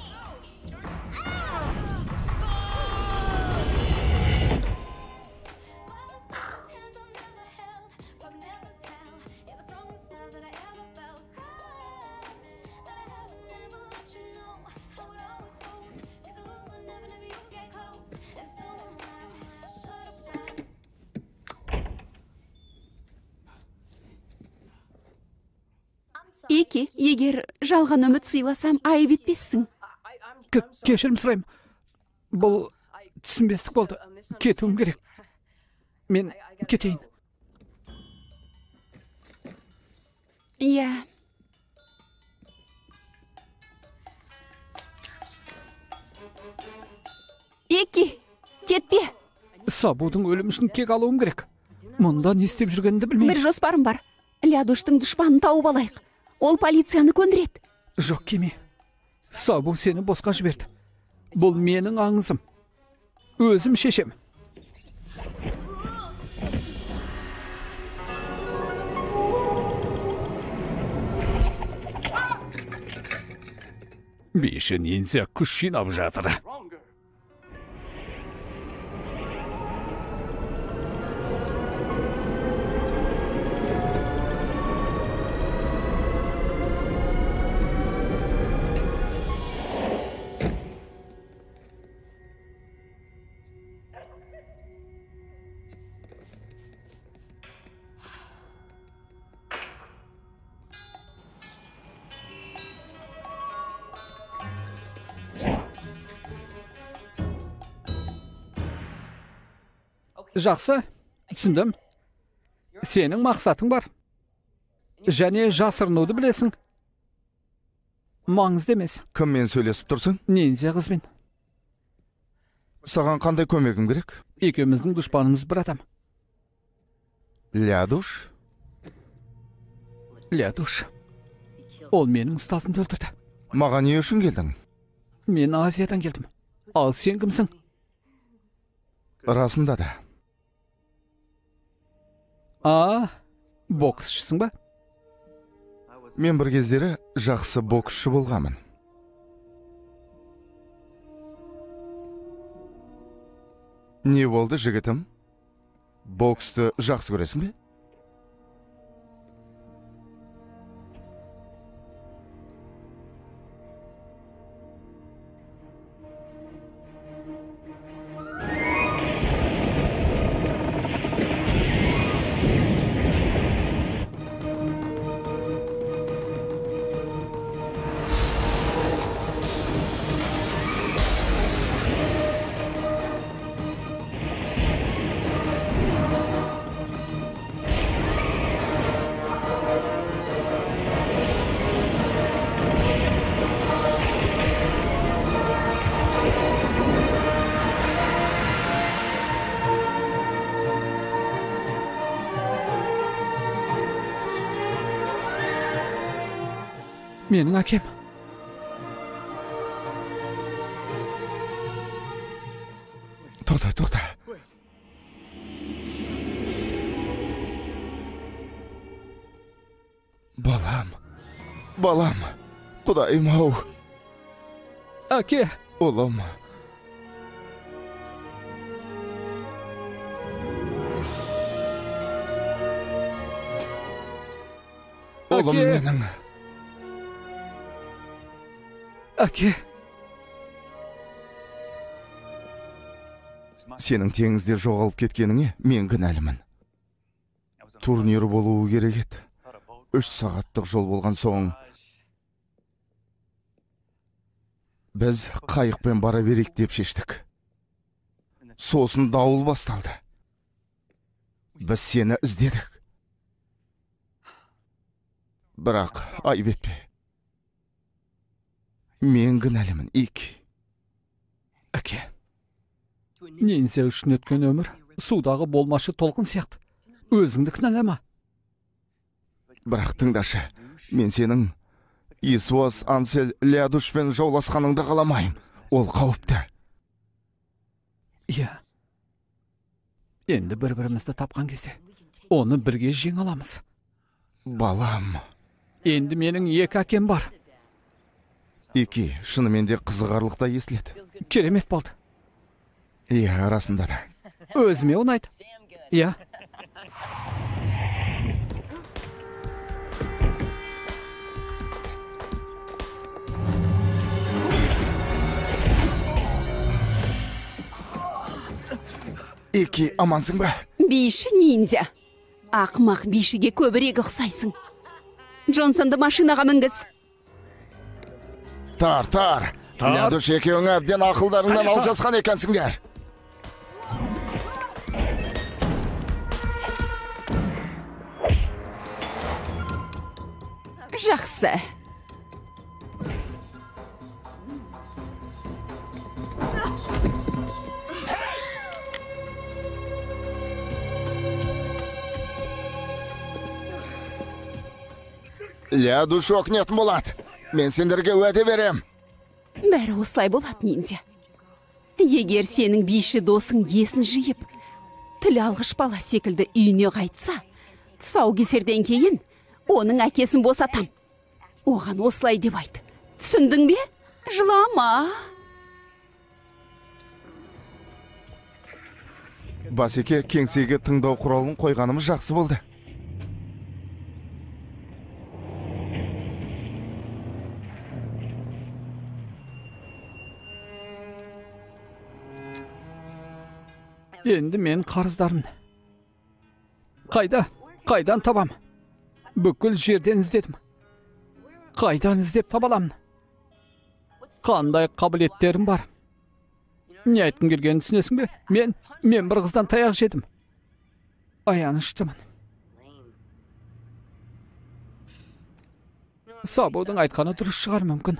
Эки, егер жалған үміт сыйласам, айып етпессің. Кешірім сұрайым. Бұл түсінбестік болды. Кетуім керек. Мен кетейін. Иә. Эки, кетпе. Сабудың өлім үшін кек алуым керек. Мұнда не істеп жүргенімді білмеймін. Бір жоспарым бар. Лядуштың дұшпанын тауып алайық. Ол полицияны көндіреді. Жоқ, Кеме. Сабу сені босқа жіберді. Бұл менің аңызым. Өзім шешем. Бейші ниндзя күш жинап жатыр. Жақсы, түсіндім. Сенің мақсатың бар. Және жасырынуды білесің. Маңызды емес. Кіммен сөйлесіп тұрсың? Ниндзя қызбен. Саған қандай көмегім керек? Екеуміздің дұшпанымыз бір адам. Лядуш? Лядуш. Ол менің ұстазымды өлтірді. Маған не үшін келдің? Мен Азиядан келдім. Ал сен кімсің? Расында да. Боксшысың ба? Мен бір кездері жақсы боксшы болғамын. Не болды, жігітім? Боксты жақсы көресің бе? Менің әкем. Тоқта. Балам. Құдайым-ау. Әке! Ұлым. Ұлым менің. Әке! Сенің теңізде жоғалып кеткеніңе мен кінәлімін. Турнир болуы керек еді. 3 сағаттық жол болған соң біз қайықпен бара берейік деп шештік. Сосын дауыл басталды. Біз сені іздедік. Бірақ айып етпе. Мен кінәлімін, Ики. Әке! Нинзя үшін өткен өмір судағы болмашы толқын сияқты. Өзіңді кінәлама. Бірақ тыңдашы, мен сенің Исуас Ансель Лядушпен жауласқаныңды қаламайым. Ол қауіпті. Иә. Енді бір-бірімізді тапқан кезде оны бірге жеңе аламыз. Балам. Енді менің 2 әкем бар. Ики, шынымен де қызығарлықта естіледі. Керемет болды. Иә, арасында да. Өзіме ұнайды. Иә. Ики, амансың ба? Биші ниндзя. Ақымақ бишіге көбірек ұқсайсың. Джонсонды машинаға мінгіз. Тар. Лядуш екеуің әбден ақылдарыңнан алжасқан екенсіңдер. Жақсы. Лядуш оқнетін болады. Мен сендерге уәде берем. Бәрі осылай болады, ниндзя. Егер сенің биші досың есін жиып, тіл алғыш бала секілді үйіне қайтса, тұсаукесерден кейін оның әкесін босатам. Оған осылай деп айт. Түсіндің бе? Жылама. Басеке, кеңсеге тыңдау құралын қойғанымыз жақсы болды. Енді мен қарыздарым. Қайдан табам? Бүкіл жерден іздедім. Қайдан іздеп табаламын? Қандай қабілеттерім бар? Не айтқым келгенін түсінесің бе? Мен бір қыздан таяқ жедім. Аяныштымын. Сабудың айтқаны дұрыс шығар мүмкін.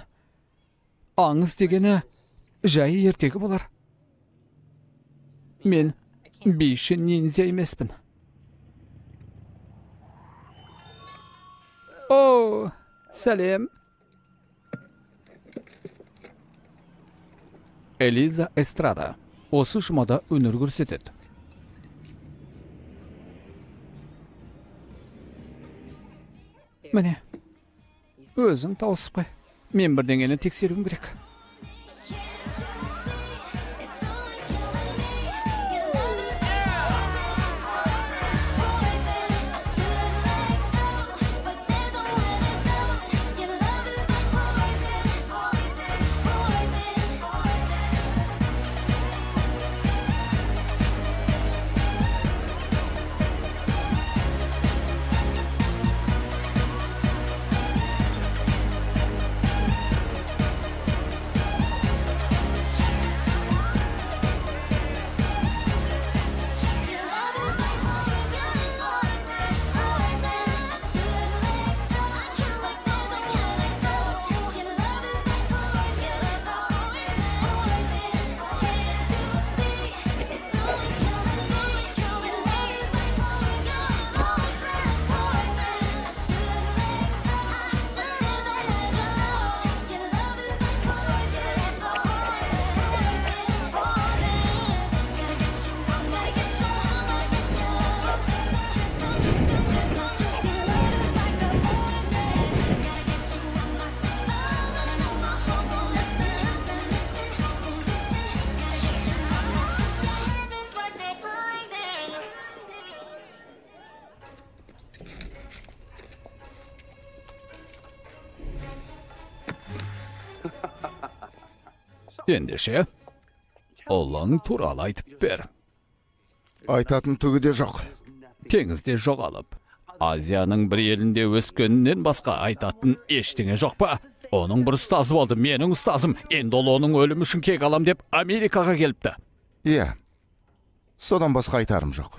Аңыз дегені жай ертегі болар. Мен биші ниндзя емеспін. О, сәлем. Элиза Эстрада осы жұмада өнер көрсетеді. Міне, өзің тауысып қой. Мен бірдеңені тексеруім керек. Ендеше, олың туралы айтып бер. Айтатын түгі де жоқ. Теңізде жоғалып, Азияның бір елінде өскенінен басқа айтатын ештеңе жоқ па? Оның бір ұстазы болды, менің ұстазым. Енді ол оның өлімі үшін кек алам деп Америкаға келіпті. Иә, содан басқа айтарым жоқ.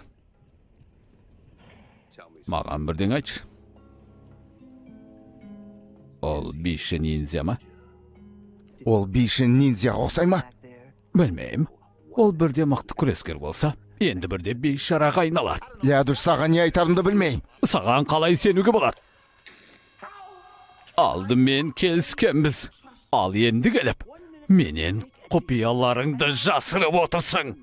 Маған бірден айтшы. Ол биші ниндзя ма? Ол биші ниндзяға ұқсай ма? Білмеймін. Ол бірде мықты күрескер болса, енді бірде бейшараға айналады. Лядуш, саған не айтарымды білмеймін. Саған қалай сенуге болады? Алдымен келіскенбіз. Ал енді келіп, менен құпияларыңды жасырып отырсың.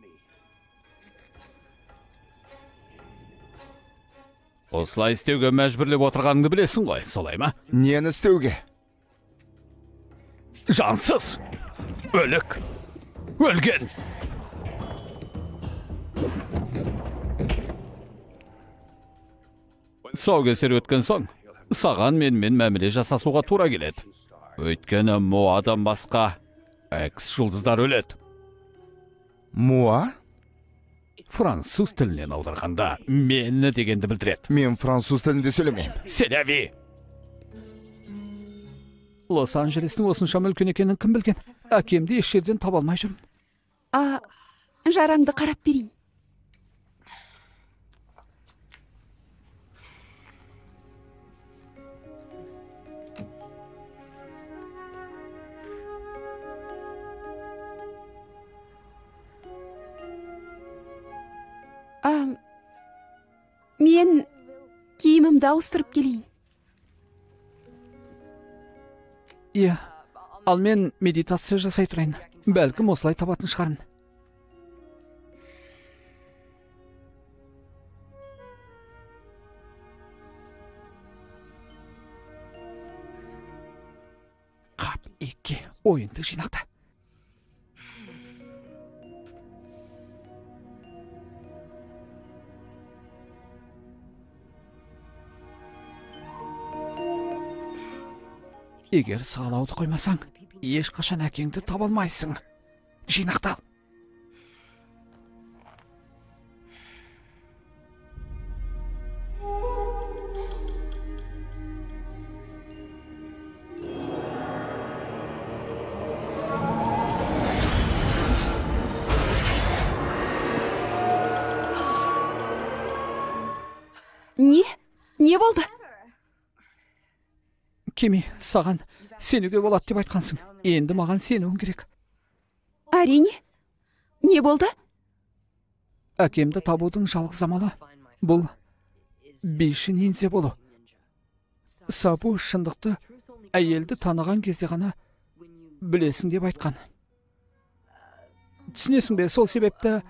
Осылай істеуге мәжбүрлеп отырғаныңды білесің ғой, солай ма? Нені істеуге? Жансыз, өлік, өлген. Тұсаукесер өткен соң, саған менімен мәміле жасасуға тура келеді. Өйткені Муадан басқа X жұлдыздар өледі. Муа? Француз тілінен аударғанда мені дегенді білдіреді. Мен француз тілінде сөйлемеймін. Селяви! Лос-Анджелестің осыншама үлкен екенін кім білген? Әкемді еш жерден таба алмай жүрмін. Жараңды қарап берейін. Мен киімімді ауыстырып келейін. Иә, ал мен медитация жасай тұрайын. Бәлкім осылай табатын шығармын. Қап, екі ойынды жинақта. Егер сағалауды қоймасаң, ешқашан әкеңді таба алмайсың. Жинақтал. Не болды? Кеми, саған сенуге болады деп айтқансың. Енді маған сенуің керек. Әрине. Не болды? Әкемді табудың жалғыз амалы бұл биші ниндзя болу. Сабу шындықты әйелді таныған кезде ғана білесің деп айтқан. Түсінесің бе, сол себепті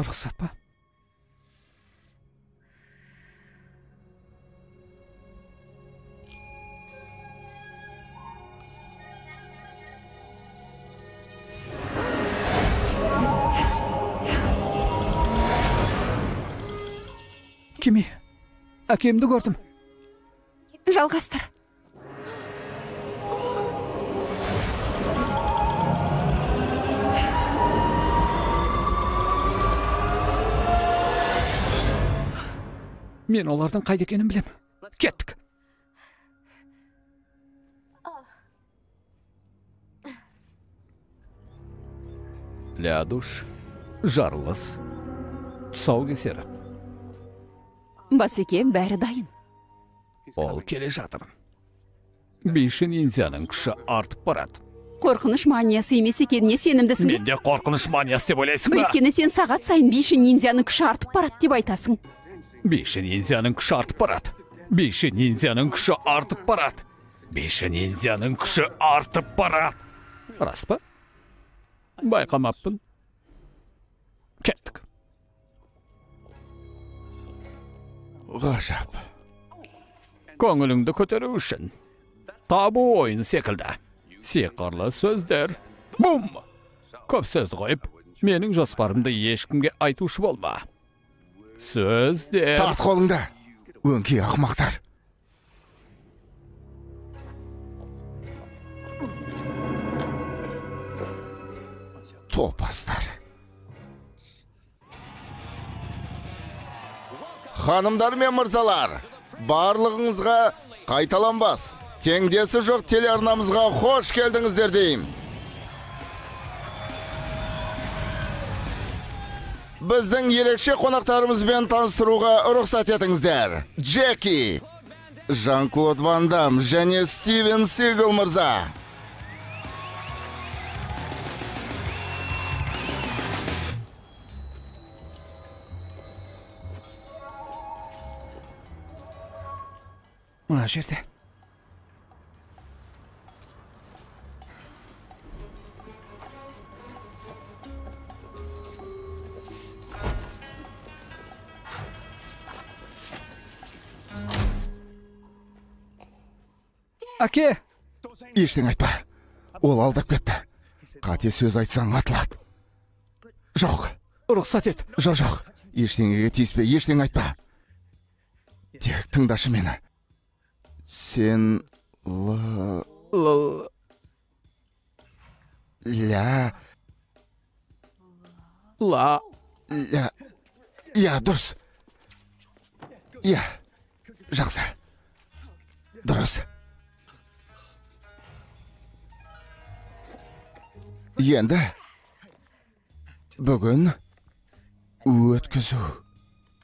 рұқсат па? Кеми, әкемді көрдім. Жалғастыр. Мен олардың қайда екенін білем. Кеттік. Лядуш, жарылыс, тұсаукесер. Басеке, бәрі дайын. Ол келе жатыр. Биші ниндзяның күші артып барады. Қорқыныш маниясы емес екеніне сенімдісің бе? Менде қорқыныш маниясы деп ойлайсың ба? Өйткені сен сағат сайын биші ниндзяның күші артып барады деп айтасың. Биші ниндзяның күші артып барады. Биші ниндзяның күші артып барады. Биші ниндзяның күші артып барады. Рас па? Байқамаппын. Кеттік. Ғажап. Көңіліңді көтеру үшін табу ойын секілді. Сиқырлы сөздер. Бум! Көп сөзді қойып, Менің жоспарымды ешкімге айтушы болма. Сөздер. Тарт қолыңды, өңкей ақымақтар. Топастар. Ханымдар мен мырзалар, барлығыңызға қайталанбас, теңдесі жоқ телеарнамызға хош келдіңіздер дейім. Біздің ерекше қонақтарымызбен таныстыруға рұқсат етіңіздер. Джеки, Жан-Клод Ван Дам және Стивен Сигал мырза. Мына жерде. Әке! Ештен айтпа. Ол алдап кетті. Қате сөз айтсаң атылады. Жоқ. Рұқсат ет. Жоқ. Ештеңеге тиіспе, ештен айтпа. Тек тыңдашы мені. Сен ла... Я, дұрыс. Я, жақсы. Дұрыс. Енді бүгін өткізу.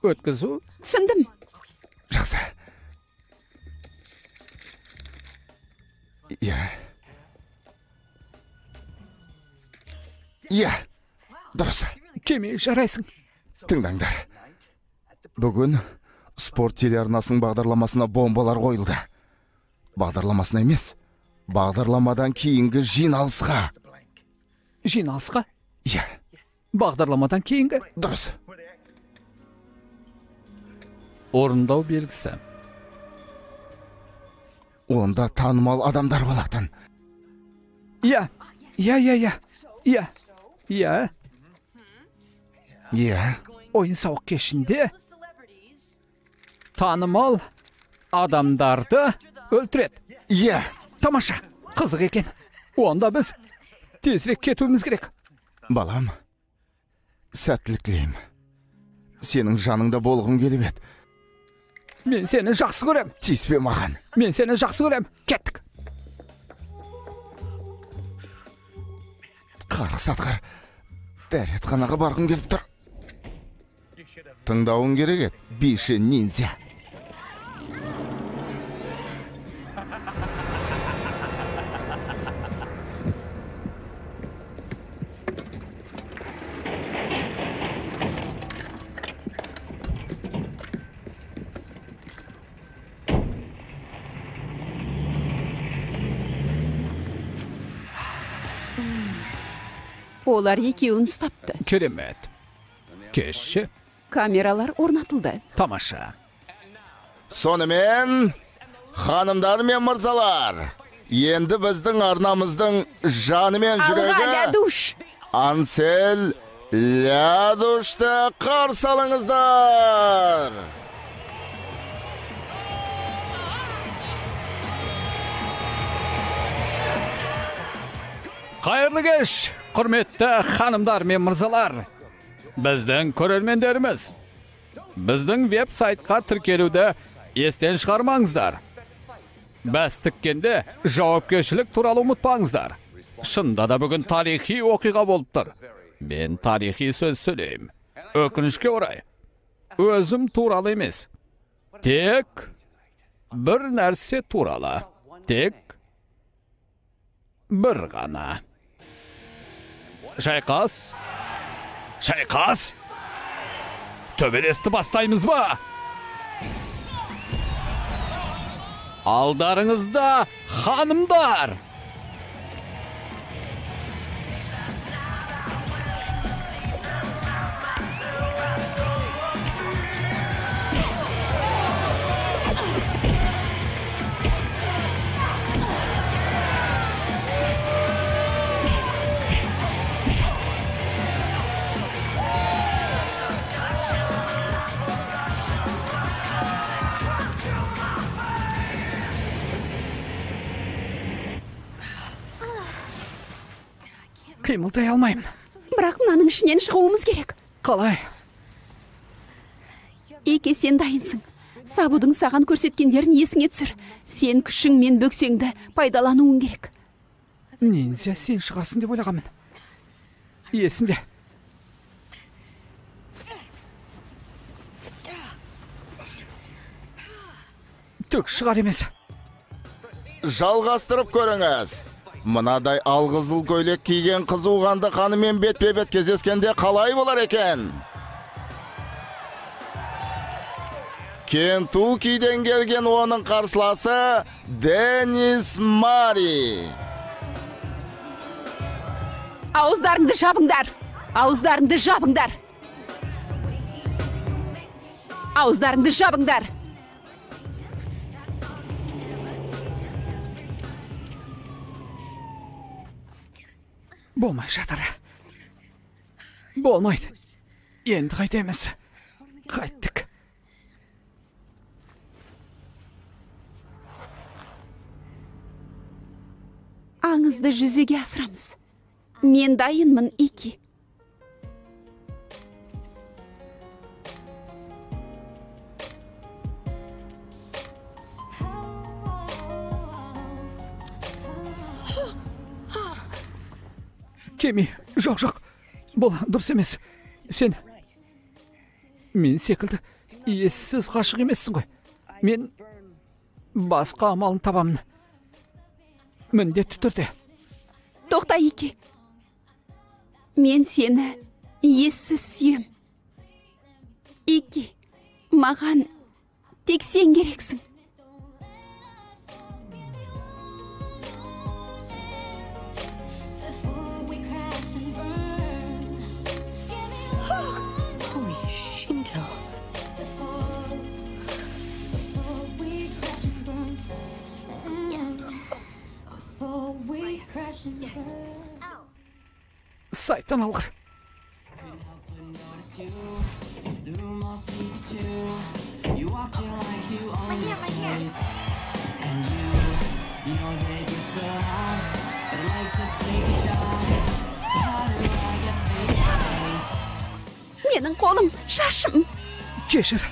Өткізу? Түсіндім. Жақсы. Я, дұрыс. Кеме жарайсың. Тыңдаңдар. Бүгін спорт телеарнасының бағдарламасына бомбалар қойылды. Бағдарламасына емес, бағдарламадан кейінгі жиналысқа. Жиналысқа? Иә. Бағдарламадан кейінгі? Дұрыс. Орындау белгісі. Онда танымал адамдар болатын. Иә. Ойын сауық кешінде танымал адамдарды өлтіреді. Иә. Тамаша, қызық екен. Онда біз тезірек кетуіміз керек. Балам, сәттілік тілеймін. Сенің жаныңда болғым келіп еді. Мен сені жақсы көрем. Тиіспе маған. Мен сені жақсы көрем. Кеттік. Қарғыс атқыр. Дәретханаға барғым келіп тұр. Тыңдауың керек еді, биші ниндзя. Олар екеуін ұстапты. Керемет. Кешші. Камералар орнатылды. Тамаша. Сонымен, ханымдар мен мырзалар, енді біздің арнамыздың жаны мен жүрегі... Алға Лядуш! Ансель Лядушты қарсы алыңыздар! Қайырлы кеш, құрметті ханымдар мен мырзалар. Біздің көрермендеріміз. Біздің веб-сайтқа тіркелуді естен шығармаңыздар. Бәс тіккенде жауапкершілік туралы ұмытпаңыздар. Шында да бүгін тарихи оқиға болып тұр. Мен тарихи сөз сөйлеймін. Өкінішке орай. Өзім туралы емес. Тек бір нәрсе туралы. Тек бір ғана. Шайқас. Шайқас. Төбелесті бастаймыз ба? Алдарыңызда ханымдар. қимылдай алмаймын. Бірақ мынаның ішінен шығуымыз керек. Қалай? Ике, сен дайынсың. Сабудың саған көрсеткендерін есіңе түсір. Сен күшің мен бөксеңді пайдалануың керек. Нинзя, сен шығарсын деп ойлағанмын. Есімде. Түк шығар емес. Жалғастырып көріңіз. Мынадай алғызыл көйлек киген қызуғанды қанымен бетпе-бет кездескенде қалай болар екен? Кентуккиден келген оның қарсыласы Денис Мари. Ауыздарыңды жабыңдар! Ауыздарыңды жабыңдар! Ауыздарыңды жабыңдар! Болмай жатыр. Болмайды. Енді қайтеміз. Қайттық. Аңызды жүзеге асырамыз. Мен дайынмын, Ики. Кеми, жоқ. Бұл дұрыс емес. Сен... Мен секілді ессіз ғашық емессің ғой. Мен басқа амалын табамын. Міндетті түрде. Тоқта, Ики. Мен сені ессіз сүйем. Ики, маған тек сен керексің. Сайтан алғыр. Менің қолым, шашым. Кешір.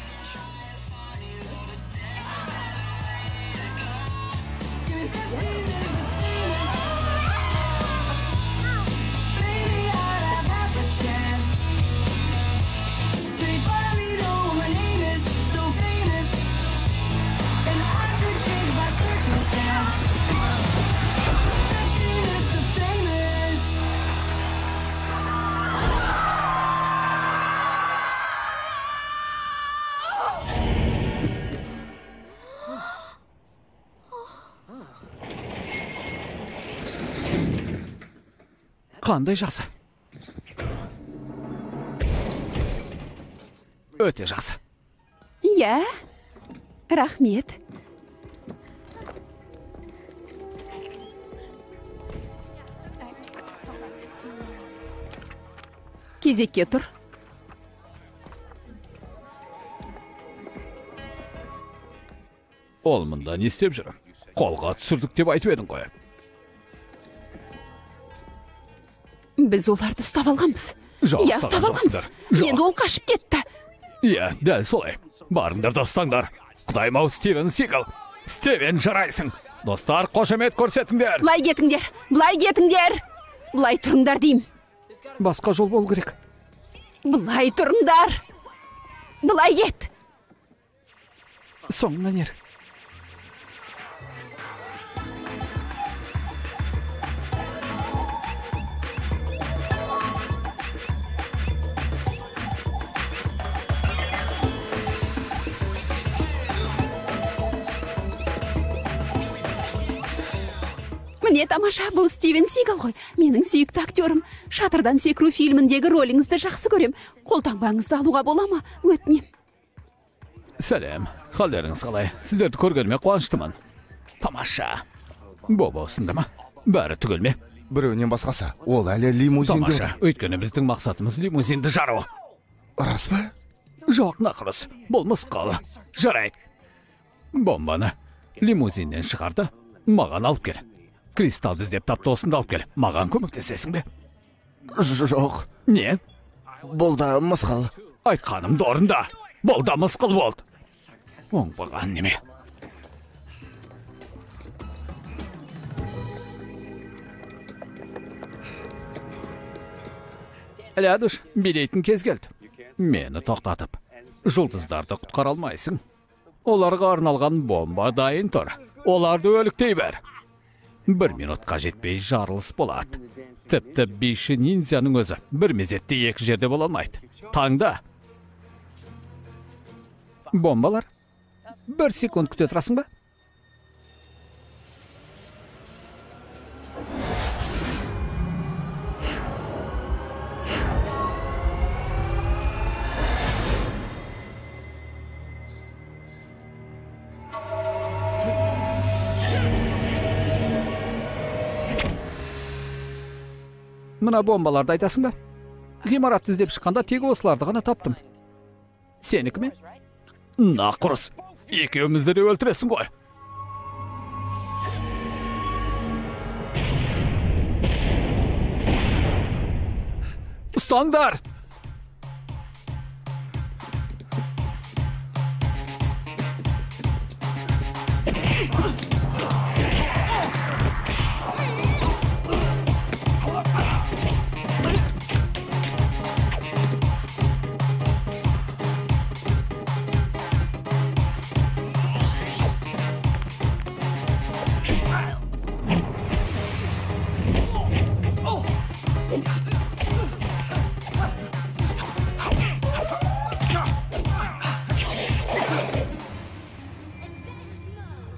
Қандай жақсы. Өте жақсы. Иә, рахмет. Кезекке тұр. Ол мұнда не істеп жүр? Қолға түсірдік деп айтып едің ғой. Біз оларды ұстап алғанбыз. Иә, ұстап алғанбыз. Енді ол қашып кетті. Иә, дәл солай. Барыңдар, достаңдар. Құдайым-ау, Стивен Сигал. Стивен, жарайсың. Достар, қошемет көрсетіңдер. Бұлай кетіңдер. Бұлай тұрыңдар дейм. Басқа жол болу керек. Бұлай тұрыңдар. Бұлай кет. Соңынан ер. Міне тамаша, бұл Стивен Сигал ғой. Менің сүйікті актерім. Шатырдан секіру фильміндегі роліңізді жақсы көрем. Қолтаңбаңызды алуға бола ма? Өтінем. Сәлем. Қалдарыңыз қалай? Сіздерді көргеніме қуаныштымын. Тамаша. Боба осында ма? Бәрі түгел ме? Біреуінен басқасы. Ол әлі лимузинде. Тамаша. Өйткені біздің мақсатымыз лимузинді жару. Рас па? Жоқ, нақырыс. Бұл мысқалы. Жарайды. Бомбаны лимузиннен шығарды. Маған алып кел. Кристалды іздеп тапты, осында алып кел. Маған көмектесесің бе? Жоқ, Не? бұл да мысқыл. Айтқанымды орында. Бұл да мысқыл болды. Оңбаған неме. Ләдуш, билейтін кез келді. Мені тоқтатып. Жұлдыздарды құтқара алмайсың. Оларға арналған бомба дайын тұр. Оларды өліктей бер. 1 минутқа жетпей жарылыс болады. Тіпті биші ниндзяның өзі бір мезетте 2 жерде бола алмайды. Таңда. Бомбалар? 1 секунд күте тұрасың ба? Мына бомбаларды айтасың ба? Ғимаратты іздеп шыққанда тек осыларды ғана таптым. Сенікі ме? Нақұрыс, екеумізді де өлтіресің ғой. Ұстаңдар!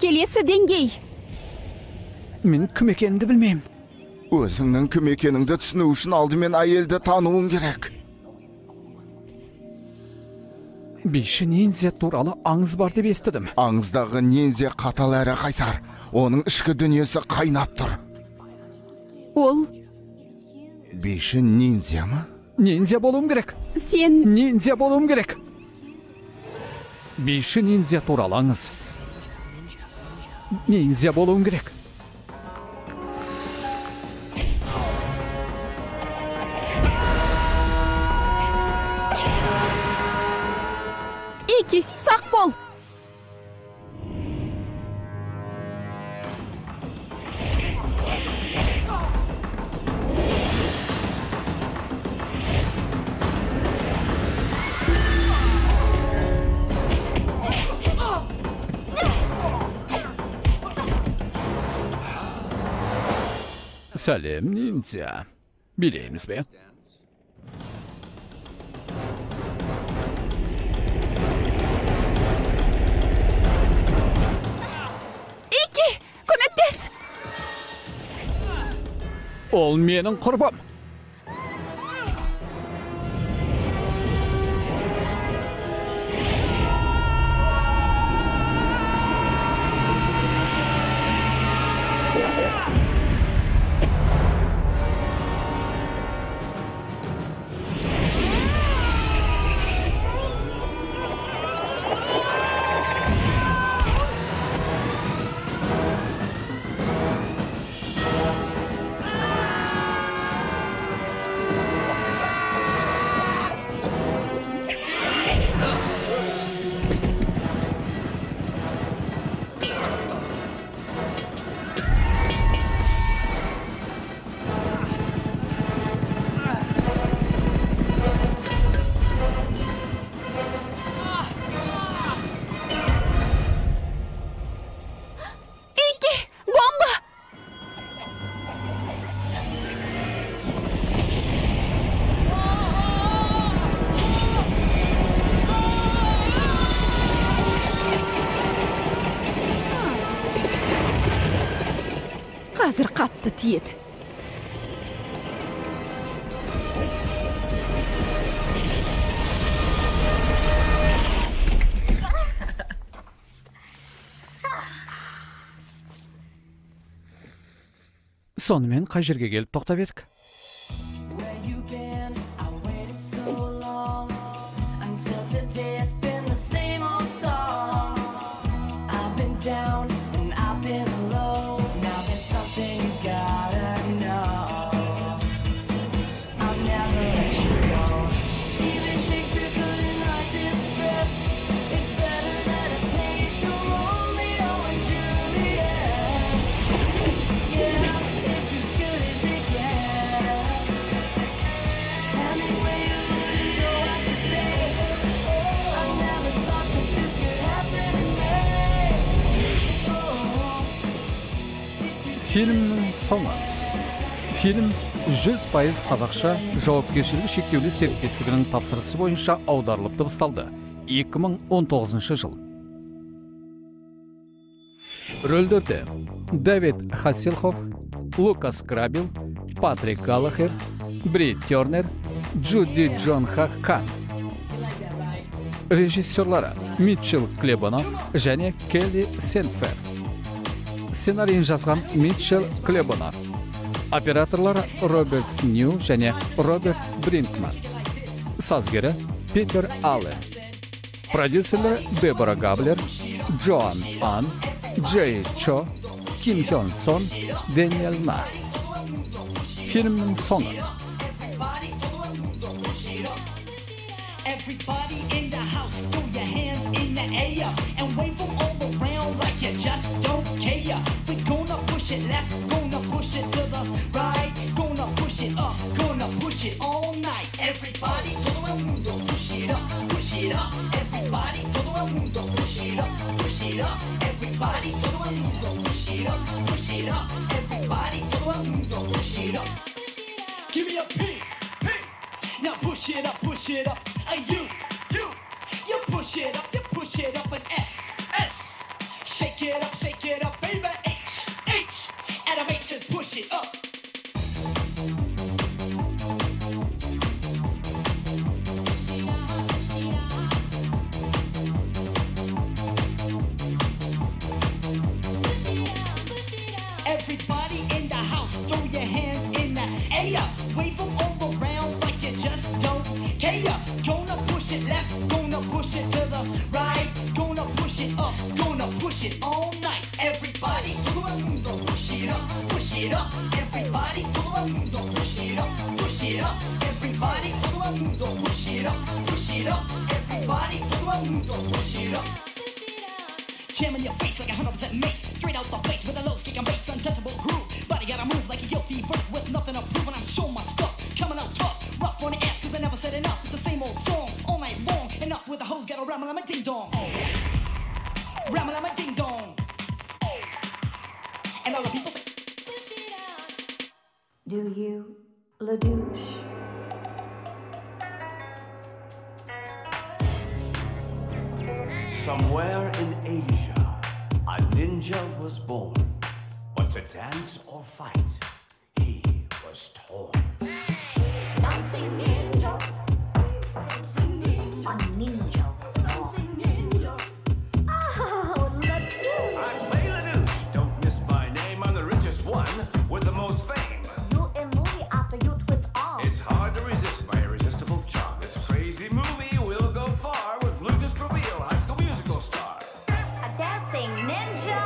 Келесі деңгей. Мен кім екенімді білмеймін. Өзіңнің кім екеніңді түсіну үшін алдымен әйелді тануың керек. Биші ниндзя туралы аңыз бар деп естідім. Аңыздағы ниндзя қатал әрі қайсар. Оның ішкі дүниесі қайнап тұр. Ол, Биші ниндзя ма? Ниндзя болуым керек. сен... Ниндзя болуым керек. Биші ниндзя туралы аңыз. Ниндзя болуым керек. Ики, сақ бол. Сәлем, ниндзя. Билейміз бе? Ики, көмектес. Ол менің құрбым. Қазір қатты тиеді. Сонымен қай жерге келіп тоқтап едік? Фильмнің соңы. Фильм 100% қазақша жауапкершілігі шектеулі серіктестігінің тапсырысы бойынша аударылып дыбысталды. 2019 жыл. Рөлдерде Дэвид Хасселхофф, Лукас Грабил, Патрик Галлахер, Бри Тернер, Джуди Джон Хаккан. Режиссерлары Митчелл Клебонов және Келли Сенфер. Сценарийін жазған Митчелл Клебонов. Операторлары Роберт Снью және Роберт Бринкман. Сазгері Питер Аллен. Продюсерлері Дебора Габлер, Джоан Ан, Джей Чо, Ким Хён Сон, Дэниел На. Фильмнің соңы. Everybody in the house, throw your hands in the air and wave them all around like you just don't care. We're gonna push it left, gonna push it to the right, gonna push it up, gonna push it all night. Everybody, todo el mundo, push it up, push it up. Everybody, todo el mundo, push it up, push it up. Everybody, todo el mundo, push it up, push it up. Everybody, todo el mundo, push it up. Give me a P, P. Now push it up, push it up. You push it up an S. Shake it up, baby. H. Animations, push it up. Everybody in the house, throw your hands in the air. Wave them all around like you just don't care. Gonna push it left, gonna push it to the right, gonna push it up, gonna push it all night. Everybody, todo el mundo, push it up, push it up. Everybody, todo el mundo, push it up, push it up. Everybody, todo el mundo, push it up, push it up. Everybody, todo el mundo, push it up. Jam in your face like 100% mace. Straight out the place with a low kick and bass, untouchable groove. Body gotta move like a guilty verdict with nothing to prove. And I'm showing my stuff, coming out tough, rough on the ass 'cause I never said enough. It's the same old song all night long. Enough with the hoes gotta ramble, I'm a ding dong. Ramble, I'm a ding dong. And all the people say, do you, La Douche? Somewhere in Asia, a ninja was born. But to dance or fight, he was torn. Dancing ninja. Dancing ninja. A ninja. Dancing ninja. Oh, La Douche. I'm Play LaDouche. Don't miss my name. I'm the richest one with the most fame. You a movie after you twist arm. It's hard to resist my irresistible charm. This crazy movie will go far with Lucas Trujillo, High School Musical star. A dancing ninja.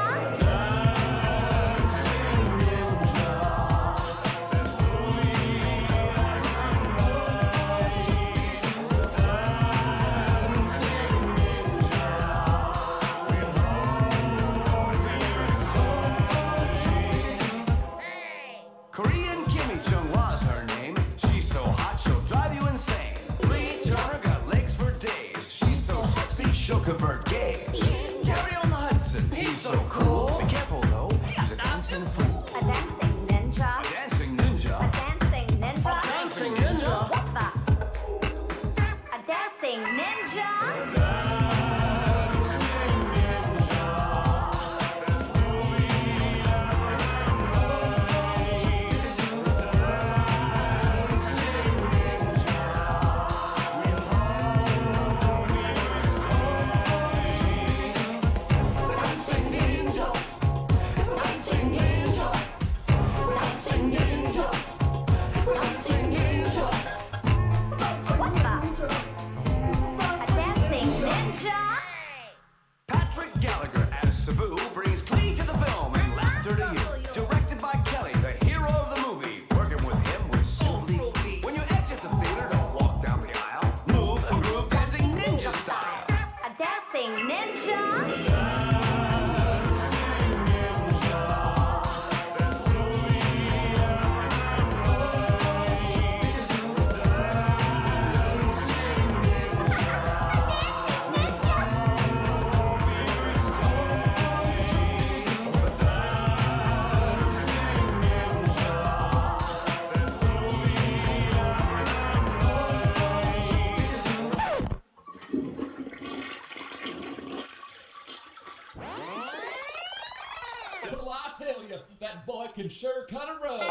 Well, I tell you, that boy can sure cut a rug.